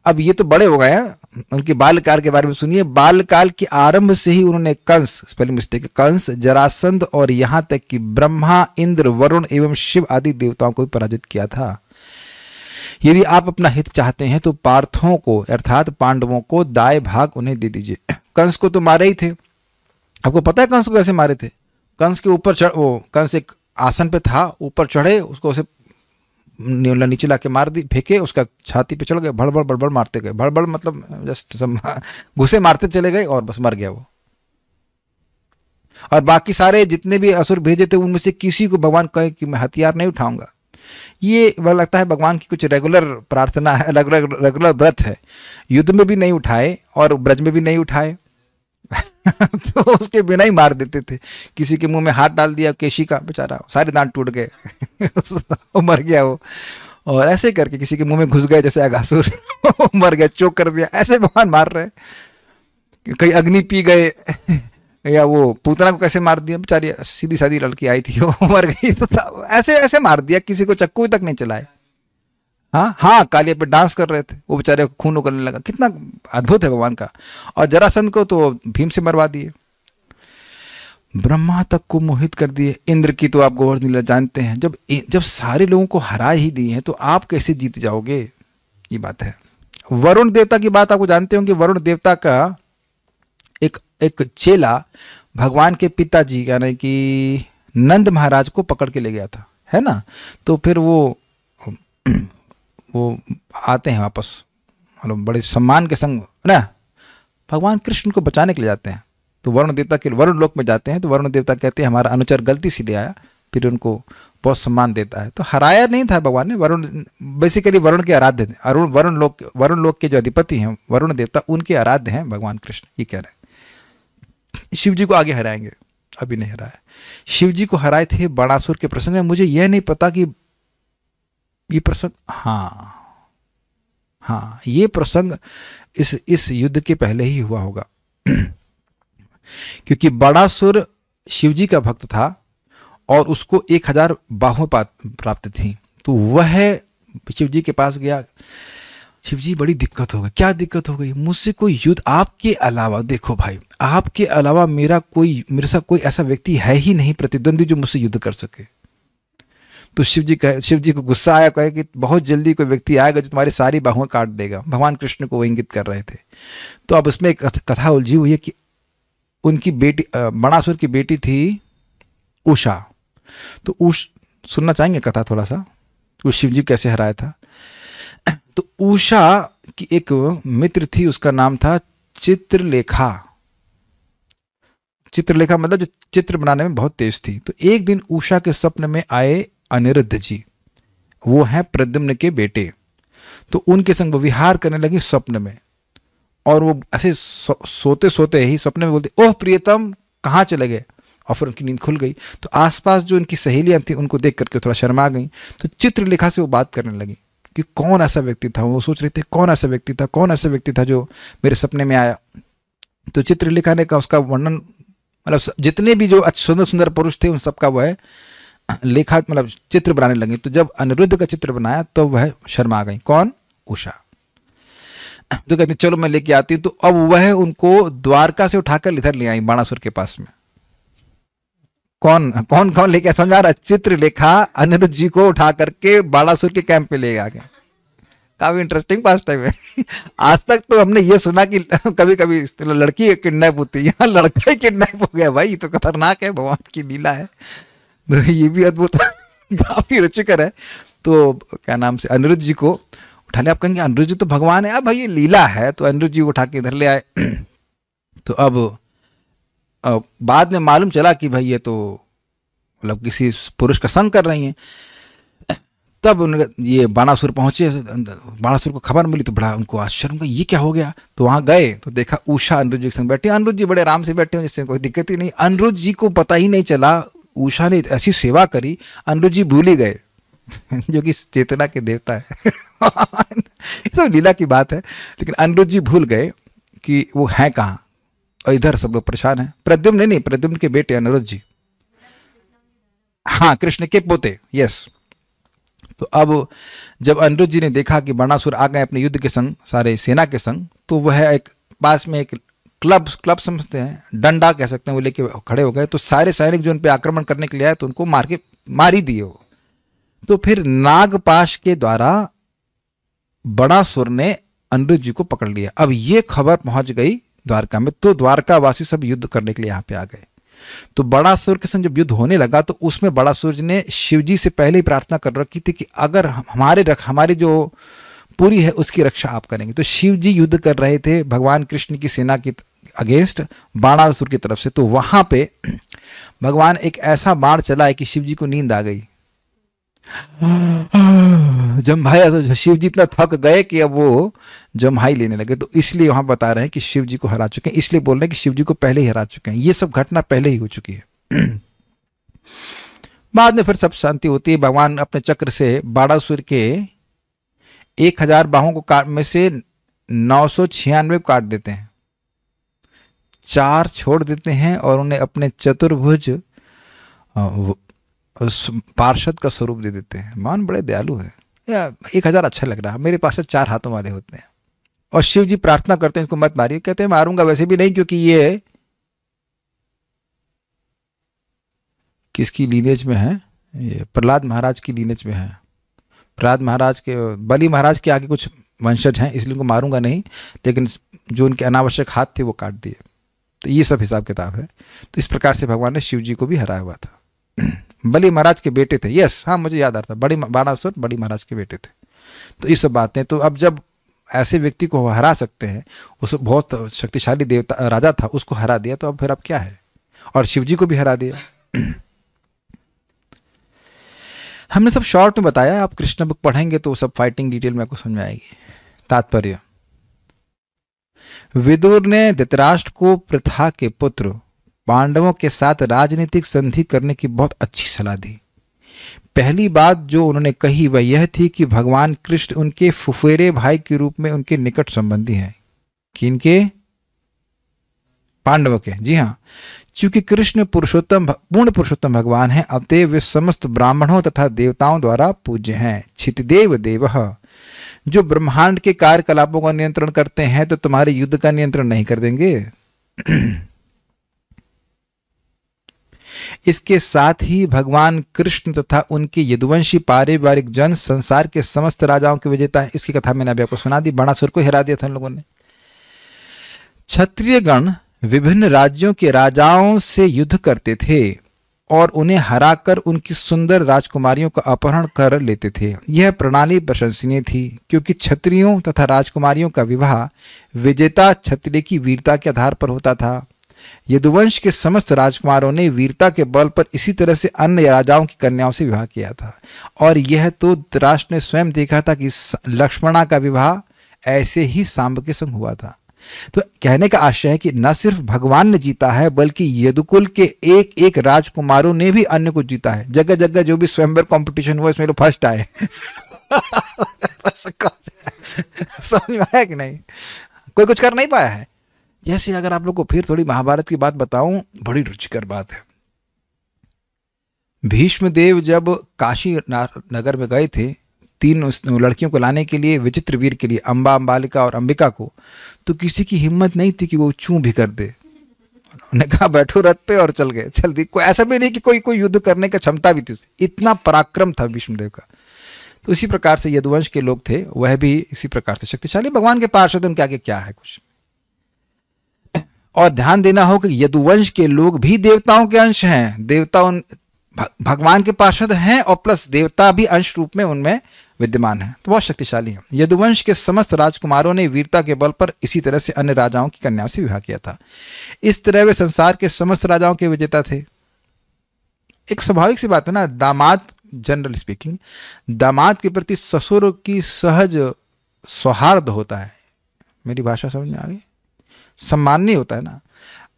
अब ये तो बड़े हो गए हैं, उनके बाल्यकाल के बारे में सुनिए। बाल्यकाल के आरंभ से ही उन्होंने कंस, स्पेलिंग मिस्टेक, कंस, जरासंध और यहां तक कि ब्रह्मा, इंद्र, वरुण एवं शिव आदि देवताओं को भी पराजित किया था। यदि आप अपना हित चाहते हैं तो पार्थों को अर्थात पांडवों को दाएं भाग उन्हें दे दीजिए। कंस को तो मारे ही थे, आपको पता है कंस को कैसे मारे थे। कंस के ऊपर चढ़, वो कंस एक आसन पे था, ऊपर चढ़े, उसको उसे नीचे लाके मार दी, फेंके, उसका छाती पे चढ़ गए, भड़बड़ बड़बड़ मारते गए। भड़बड़ मतलब जस्ट घुसे मारते चले गए और बस मर गया वो। और बाकी सारे जितने भी असुर भेजे थे उनमें से किसी को भगवान कहे कि मैं हथियार नहीं उठाऊंगा। ये वह लगता है भगवान की कुछ रेगुलर प्रार्थना है, रेगुलर व्रत है। युद्ध में भी नहीं उठाए और ब्रज में भी नहीं उठाए तो उसके बिना ही मार देते थे। किसी के मुंह में हाथ डाल दिया केशी का, बेचारा सारे दांत टूट गए वो मर गया वो। और ऐसे करके किसी के मुंह में घुस गए जैसे अगासुर मर गया, चोक कर दिया। ऐसे भगवान मार रहे हैं। कहीं अग्नि पी गए या वो पूतना को कैसे मार दिया, बेचारी सीधी सादी लड़की आई थी वो मर गई, तो ऐसे ऐसे मार दिया। किसी को चक्कू तक नहीं चलाए। हाँ, कालिया पे डांस कर रहे थे, वो बेचारे को खून उगलने लगा। कितना अद्भुत है भगवान का। और जरासंध को तो भीम से मरवा दिए, ब्रह्मा तक को मोहित कर दिए। इंद्र की तो आप गोवर्धन लीला जानते हैं। जब सारे लोगों को हरा ही दिए हैं तो आप कैसे जीत जाओगे, ये बात है। वरुण देवता की बात आपको जानते होंगे। वरुण देवता का एक चेला भगवान के पिताजी यानी कि नंद महाराज को पकड़ के ले गया था, है ना। तो फिर वो आते हैं वापस, मतलब बड़े सम्मान के संग ना, भगवान कृष्ण को बचाने के लिए जाते हैं। तो वरुण देवता के वरुण लोक में जाते हैं। तो वरुण देवता कहते हैं हमारा अनुचर गलती से ले आया, फिर उनको बहुत सम्मान देता है। तो हराया नहीं था भगवान ने। वरुण बेसिकली वरुण के आराध्य थे। वरुण लोक के जो अधिपति हैं वरुण देवता, उनके आराध्य हैं भगवान कृष्ण, ये कह रहे हैं। शिव जी को आगे हराएंगे, अभी नहीं हराया। शिव जी को हराए थे बाणासुर के प्रसंग में। मुझे यह नहीं पता कि ये प्रसंग, हाँ ये प्रसंग इस युद्ध के पहले ही हुआ होगा क्योंकि बाणासुर शिव जी का भक्त था और उसको 1000 बाहुएं प्राप्त थी। तो वह शिव जी के पास गया। शिव जी बड़ी दिक्कत हो गई। क्या दिक्कत हो गई, मुझसे कोई युद्ध आपके अलावा, देखो भाई, आपके अलावा मेरे साथ कोई ऐसा व्यक्ति है ही नहीं प्रतिद्वंदी जो मुझसे युद्ध कर सके। तो शिव जी को गुस्सा आया, कहे कि बहुत जल्दी कोई व्यक्ति आएगा जो तुम्हारी सारी बाहुएं काट देगा। भगवान कृष्ण को वो इंगित कर रहे थे। तो अब उसमें एक कथा उलझी हुई है कि उनकी बेटी, बाणासुर की बेटी थी उषा। तो सुनना चाहेंगे कथा थोड़ा सा, तो शिव जी कैसे हराया था। तो उषा की एक मित्र थी, उसका नाम था चित्रलेखा। चित्रलेखा मतलब जो चित्र बनाने में बहुत तेज थी। तो एक दिन उषा के स्वप्न में आए अनिरुद्ध जी, वो हैं प्रद्युम्न के बेटे। तो उनके संग वो विहार करने लगी स्वप्न में। और वो ऐसे सोते सोते ही सपने में बोलते, ओह प्रियतम कहाँ चले गए। और फिर उनकी नींद खुल गई। तो आसपास जो उनकी सहेलियां थी उनको देख करके थोड़ा शर्मा गई। तो चित्रलेखा से वो बात करने लगी कि कौन ऐसा व्यक्ति था। वो सोच रहे थे कौन ऐसा व्यक्ति था जो मेरे सपने में आया। तो चित्रलेखा ने कहा, उसका वर्णन, मतलब जितने भी जो सुंदर सुंदर पुरुष थे उन सबका वह लेखा, मतलब चित्र बनाने लगी। तो जब अनिरुद्ध का चित्र बनाया तो वह शर्मा गई। कौन? उषा। तो कहती चलो मैं लेके आती हूँ। तो अब वह उनको द्वारका से उठाकर इधर ले आई बाणासुर के पास में। कौन लेके समझा रहा? चित्रलेखा अनिरुद्ध जी को उठा करके बाणासुर के कैंप पे ले आ गए। काफी इंटरेस्टिंग पास टाइम है। आज तक तो हमने ये सुना कि कभी कभी लड़की किडनैप होती है, यहाँ लड़का ही किडनैप हो गया। भाई तो खतरनाक है, भगवान की लीला है। तो ये भी अद्भुत काफी रुचिकर है। तो क्या नाम से अनिरुद्ध जी को उठा ले। आप कहेंगे अनिरुद्ध जी तो भगवान है। अब भाई ये लीला है। तो अनिरुद्ध जी को उठा के इधर ले आए। तो अब बाद में मालूम चला कि भाई ये तो मतलब किसी पुरुष का संग कर रही हैं। तब ये बाणासुर पहुंचे। बाणासुर को खबर मिली तो बड़ा उनको आश्चर्य हुआ, ये क्या हो गया। तो वहां गए तो देखा उषा अनिरुद्ध जी के संग बैठे। अनिरुद्ध जी बड़े आराम से बैठे हैं, जिससे कोई दिक्कत ही नहीं। अनिरुद्ध जी को पता ही नहीं चला उषा ने ऐसी सेवा करी, अनिरुद्ध जी भूल ही गए जो कि चेतना के देवता है। ये सब लीला की बात है। लेकिन अनिरुद्ध जी भूल गए कि वो हैं कहाँ। और इधर सब लोग परेशान हैं। प्रद्युम्न नहीं, प्रद्युम्न के बेटे अनिरुद्ध जी, हाँ कृष्ण के पोते, यस। तो अब जब अनिरुद्ध जी ने देखा कि बाणासुर आ गए अपने युद्ध के संग, सारे सेना के संग, तो वह एक पास में एक क्लब समझते हैं, डंडा कह सकते हैं, वो लेके खड़े हो गए। तो सारे सैनिक जो उन पे आक्रमण करने के लिए आए तो उनको मार ही दिए वो। तो फिर नागपाश के द्वारा बाणासुर ने अनिरुद्ध जी को पकड़ लिया। अब ये खबर पहुंच गई द्वारका में, तो द्वारका वासी सब युद्ध करने के लिए यहाँ पे आ गए। तो बाणासुर के संग जब युद्ध होने लगा तो उसमें बाणासुर जी ने शिव जी से पहले ही प्रार्थना कर रखी थी कि अगर हमारी जो पूरी है उसकी रक्षा आप करेंगे। तो शिव जी युद्ध कर रहे थे भगवान कृष्ण की सेना के अगेंस्ट बाणासुर की तरफ से। तो वहां पे भगवान एक ऐसा बाण चलाए कि शिव जी को नींद आ गई। जम्भाई, शिव जी इतना थक गए कि अब वो जम्हाई लेने लगे। तो इसलिए वहां बता रहे हैं कि शिव जी को हरा चुके हैं, इसलिए बोल रहे हैं कि शिव जी को पहले ही हरा चुके हैं। ये सब घटना पहले ही हो चुकी है। बाद में फिर सब शांति होती है। भगवान अपने चक्र से बाणासुर के 1000 बाहों को में से 996 को काट देते हैं, 4 छोड़ देते हैं और उन्हें अपने चतुर्भुज पार्षद का स्वरूप दे देते हैं। मान बड़े दयालु है। 1000 अच्छा लग रहा है, मेरे पार्षद 4 हाथों वाले होते हैं। और शिव जी प्रार्थना करते हैं इसको मत मारिए, कहते हैं मारूंगा वैसे भी नहीं, क्योंकि ये किसकी लीनेज में है, ये प्रहलाद महाराज की लीनेज में है। प्रहलाद महाराज के, बलि महाराज के आगे कुछ वंशज हैं, इसलिए उनको मारूंगा नहीं, लेकिन जो उनके अनावश्यक हाथ थे वो काट दिए। तो ये सब हिसाब किताब है। तो इस प्रकार से भगवान ने शिव जी को भी हराया हुआ था। बलि महाराज के बेटे थे, यस, हाँ मुझे याद आ रहा था, बाणासुर बलि महाराज के बेटे थे। तो ये सब बातें, तो अब जब ऐसे व्यक्ति को हरा सकते हैं, उस बहुत शक्तिशाली देवता राजा था, उसको हरा दिया, तो अब फिर अब क्या है। और शिव जी को भी हरा दिया। हमने सब शॉर्ट में बताया, आप कृष्ण बुक पढ़ेंगे तो सब फाइटिंग डिटेल में आपको समझ में आएगी। तात्पर्य, विदुर ने धृतराष्ट्र को प्रथा के पुत्र पांडवों के साथ राजनीतिक संधि करने की बहुत अच्छी सलाह दी। पहली बात जो उन्होंने कही वह यह थी कि भगवान कृष्ण उनके फुफेरे भाई के रूप में उनके निकट संबंधी हैं। किनके? पांडवों के, जी हाँ। चूंकि कृष्ण पूर्ण पुरुषोत्तम भगवान हैं, अतएव वे समस्त ब्राह्मणों तथा देवताओं द्वारा पूज्य हैं। छितदेव देवः, जो ब्रह्मांड के कार्यकलापों का नियंत्रण करते हैं, तो तुम्हारे युद्ध का नियंत्रण नहीं कर देंगे। इसके साथ ही भगवान कृष्ण तथा उनके यदुवंशी पारिवारिक जन संसार के समस्त राजाओं के विजेता हैं। इसकी कथा मैंने अभी आपको सुना दी। बाणासुर को हरा दिया था उन लोगों ने। क्षत्रिय गण विभिन्न राज्यों के राजाओं से युद्ध करते थे और उन्हें हराकर उनकी सुंदर राजकुमारियों का अपहरण कर लेते थे। यह प्रणाली प्रशंसनीय थी, क्योंकि क्षत्रियों तथा राजकुमारियों का विवाह विजेता क्षत्रिय की वीरता के आधार पर होता था। यदुवंश के समस्त राजकुमारों ने वीरता के बल पर इसी तरह से अन्य राजाओं की कन्याओं से विवाह किया था। और यह तो धृतराष्ट्र ने स्वयं देखा था कि लक्ष्मणा का विवाह ऐसे ही सांब के संग हुआ था। तो कहने का आशय है कि न सिर्फ भगवान ने जीता है, बल्कि यदुकुल के एक एक राजकुमारों ने भी अन्य को जीता है। जगह जगह जो भी स्वयंवर कंपटीशन हुआ, इसमें लोग फर्स्ट आए। समझ में आया कि नहीं? कोई कुछ कर नहीं पाया है। जैसे अगर आप लोग को फिर थोड़ी महाभारत की बात बताऊं, बड़ी रुचिकर बात है। भीष्मदेव जब काशी नगर में गए थे 3 लड़कियों को लाने के लिए, विचित्र वीर के लिए, अंबा, अंबालिका और अंबिका को, तो किसी की हिम्मत नहीं थी कि वो चूं भी कर दे। उन्होंने कहा बैठो रथ पे और चल गए। चल दी। कोई ऐसा भी नहीं कि कोई युद्ध करने का क्षमता भी थी उसे, इतना पराक्रम था भीष्मदेव का। तो इसी प्रकार से यदुवंश के लोग थे, वह भी इसी प्रकार से शक्तिशाली। भगवान के पार्षद उनके आगे क्या है कुछ। और ध्यान देना हो कि यदुवंश के लोग भी देवताओं के अंश हैं। देवता भगवान के पार्षद हैं और प्लस देवता भी अंश रूप में उनमें विद्यमान है। तो बहुत शक्तिशाली है। यदुवंश के समस्त राजकुमारों ने वीरता के बल पर इसी तरह से अन्य राजाओं की कन्याओं से विवाह किया था। इस तरह वे संसार के समस्त राजाओं के विजेता थे। एक स्वाभाविक सी बात है ना, दामाद, जनरल स्पीकिंग, दामाद के प्रति ससुर की सहज सौहार्द होता है। मेरी भाषा समझ में आ गई? सम्मान नहीं होता है ना।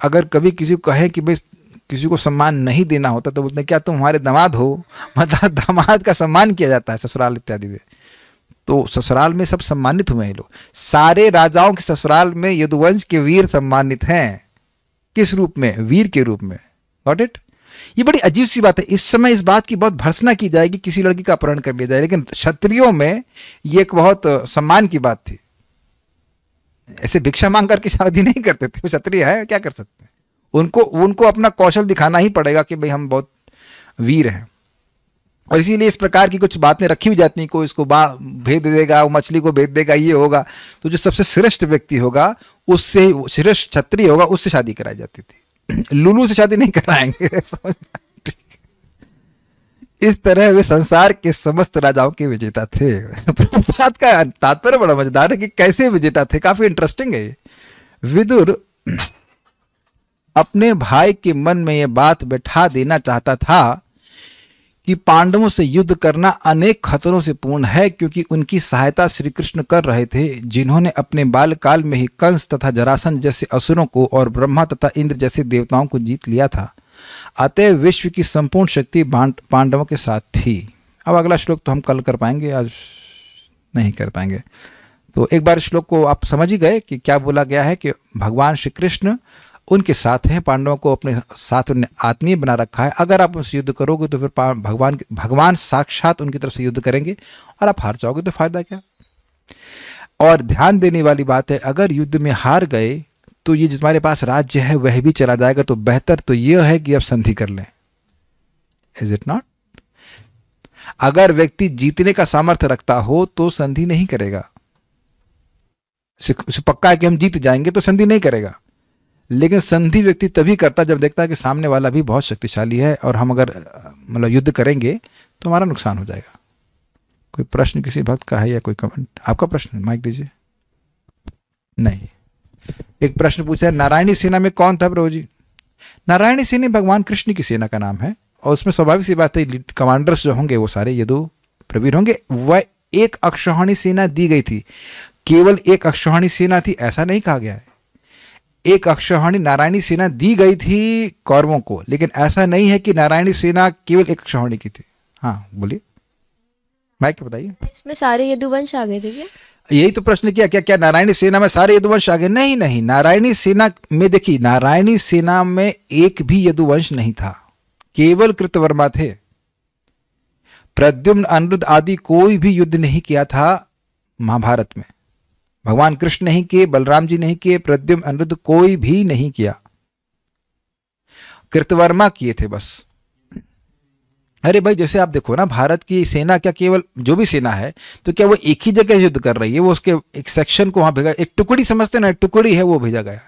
अगर कभी किसी को कहे कि भाई किसी को सम्मान नहीं देना होता, तो बोलते हैं क्या तुम हमारे दामाद हो? मतलब दामाद का सम्मान किया जाता है ससुराल इत्यादि में। तो ससुराल में सब सम्मानित हुए हैं लोग। सारे राजाओं के ससुराल में यदुवंश के वीर सम्मानित हैं। किस रूप में? वीर के रूप में। Got it? ये बड़ी अजीब सी बात है। इस समय इस बात की बहुत भर्त्सना की जाएगी, किसी लड़की का अपहरण कर लिया जाए, लेकिन क्षत्रियों में ये एक बहुत सम्मान की बात थी। ऐसे भिक्षा मांग करके शादी नहीं करते थे, वो क्षत्रिय है, क्या कर सकते हैं। उनको अपना कौशल दिखाना ही पड़ेगा कि भाई हम बहुत वीर हैं, और इसीलिए इस प्रकार की कुछ बातें रखी हुई जाती हैं। कोई इसको भेज देगा, वो मछली को भेज देगा, ये होगा। तो जो सबसे श्रेष्ठ व्यक्ति होगा, उससे श्रेष्ठ क्षत्रिय होगा, उससे शादी कराई जाती थी। लुलू से शादी नहीं कराएंगे। इस तरह वे संसार के समस्त राजाओं के विजेता थे। बात का तात्पर्य बड़ा मजेदार है कि कैसे विजेता थे, काफी इंटरेस्टिंग है ये। विदुर अपने भाई के मन में यह बात बैठा देना चाहता था कि पांडवों से युद्ध करना अनेक खतरों से पूर्ण है, क्योंकि उनकी सहायता श्री कृष्ण कर रहे थे, जिन्होंने अपने बालकाल में ही कंस तथा जरासंध जैसे असुरों को और ब्रह्मा तथा इंद्र जैसे देवताओं को जीत लिया था। अतः विश्व की संपूर्ण शक्ति पांडवों के साथ थी। अब अगला श्लोक तो हम कल कर पाएंगे, आज नहीं कर पाएंगे। तो एक बार श्लोक को आप समझ ही गए कि क्या बोला गया है कि भगवान श्री कृष्ण उनके साथ हैं, पांडवों को अपने साथ उन्हें आत्मीय बना रखा है। अगर आप उनसे युद्ध करोगे तो फिर भगवान साक्षात उनकी तरफ से युद्ध करेंगे, और आप हार जाओगे तो फायदा क्या। और ध्यान देने वाली बात है, अगर युद्ध में हार गए तो ये जो तुम्हारे पास राज्य है वह भी चला जाएगा। तो बेहतर तो यह है कि अब संधि कर लें। Is it not? अगर व्यक्ति जीतने का सामर्थ्य रखता हो तो संधि नहीं करेगा। उसे पक्का है कि हम जीत जाएंगे तो संधि नहीं करेगा। लेकिन संधि व्यक्ति तभी करता जब देखता है कि सामने वाला भी बहुत शक्तिशाली है, और हम अगर मतलब युद्ध करेंगे तो हमारा नुकसान हो जाएगा। कोई प्रश्न किसी भक्त का है या कोई कमेंट? आपका प्रश्न, माइक दीजिए। नहीं। एक प्रश्न पूछा है, नारायणी सेना में कौन था प्रभु जी? नारायणी सेना भगवान कृष्ण की सेना का नाम है, और उसमें स्वाभाविक सी बात है कमांडर्स जो होंगे वो सारे यदु प्रवीर होंगे। वह एक अक्षौहिणी सेना दी गई थी, केवल एक अक्षौहिणी सेना थी ऐसा नहीं कहा गया है। एक अक्षौहिणी नारायणी सेना दी गई थी कौरवों को, लेकिन ऐसा नहीं है कि नारायणी सेना केवल एक अक्षौहिणी की थी। हाँ बोलिए, माइक बताइए। इसमें सारे यदुवंश आ गए थे क्या? यही तो प्रश्न किया, क्या क्या नारायणी सेना में सारे यदुवंश आ गए? नहीं नहीं, नारायणी सेना में देखिए, नारायणी सेना में एक भी यदुवंश नहीं था, केवल कृतवर्मा थे। प्रद्युम्न अनिरुद्ध आदि कोई भी युद्ध नहीं किया था महाभारत में। भगवान कृष्ण नहीं किए, बलराम जी नहीं किए, प्रद्युम्न अनिरुद्ध कोई भी नहीं किया, कृतवर्मा किए थे बस। अरे भाई जैसे आप देखो ना, भारत की सेना क्या केवल जो भी सेना है तो क्या वो एक ही जगह युद्ध कर रही है? वो उसके एक सेक्शन को वहां भेजा, एक टुकड़ी समझते ना, टुकड़ी है वो भेजा गया,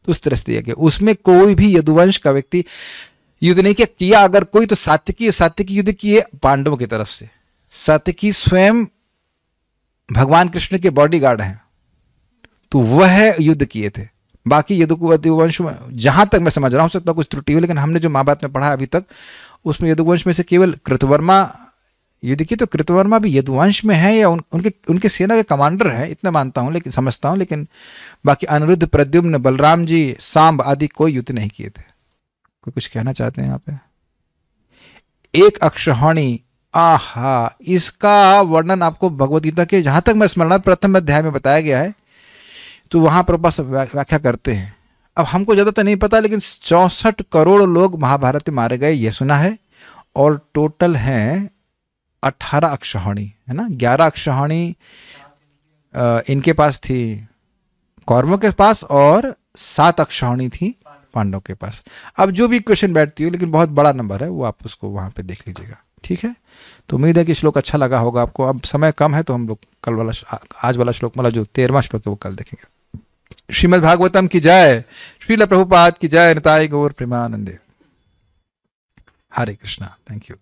तो उस तरह से दिया गया। उसमें कोई भी यदुवंश का व्यक्ति युद्ध नहीं किया। अगर कोई तो सात्यकी युद्ध किए पांडवों की तरफ से। सात्यकी स्वयं भगवान कृष्ण के बॉडीगार्ड हैं, तो वह युद्ध किए थे। बाकी यदुवंश में जहां तक मैं समझ रहा हूं, सकता कुछ त्रुटि हो, लेकिन हमने जो महाभारत में पढ़ा अभी तक, उसमें यदुवंश में से केवल कृतवर्मा युद्ध की। तो कृतवर्मा भी यदुवंश में है या उनके सेना के कमांडर है, इतना मानता हूं, लेकिन समझता हूं। लेकिन बाकी अनिरुद्ध, प्रद्युम्न, बलराम जी, सांब आदि कोई युद्ध नहीं किए थे। कोई कुछ कहना चाहते हैं यहाँ पे? एक अक्षौहिणी, आहा, इसका वर्णन आपको भगवद गीता के जहां तक मैं स्मरण प्रथम अध्याय में बताया गया है, तो वहां पर बस व्याख्या करते हैं। अब हमको ज़्यादा तो नहीं पता, लेकिन 64 करोड़ लोग महाभारत में मारे गए ये सुना है, और टोटल हैं 18 अक्षौहिणी, है ना। 11 अक्षौहिणी इनके पास थी कौरवों के पास, और 7 अक्षौहिणी थी पांडवों के पास। अब जो भी क्वेश्चन बैठती हो, लेकिन बहुत बड़ा नंबर है, वो आप उसको वहां पे देख लीजिएगा, ठीक है। तो उम्मीद है कि श्लोक अच्छा लगा होगा आपको। अब समय कम है तो हम लोग कल वाला आज वाला श्लोक, मतलब जो 13वां श्लोक है वो कल देखेंगे। श्रीमद् भागवतम की जय, श्रील प्रभुपाद की जय, निताय गौर प्रेमानंदे। हरे कृष्णा। Thank you.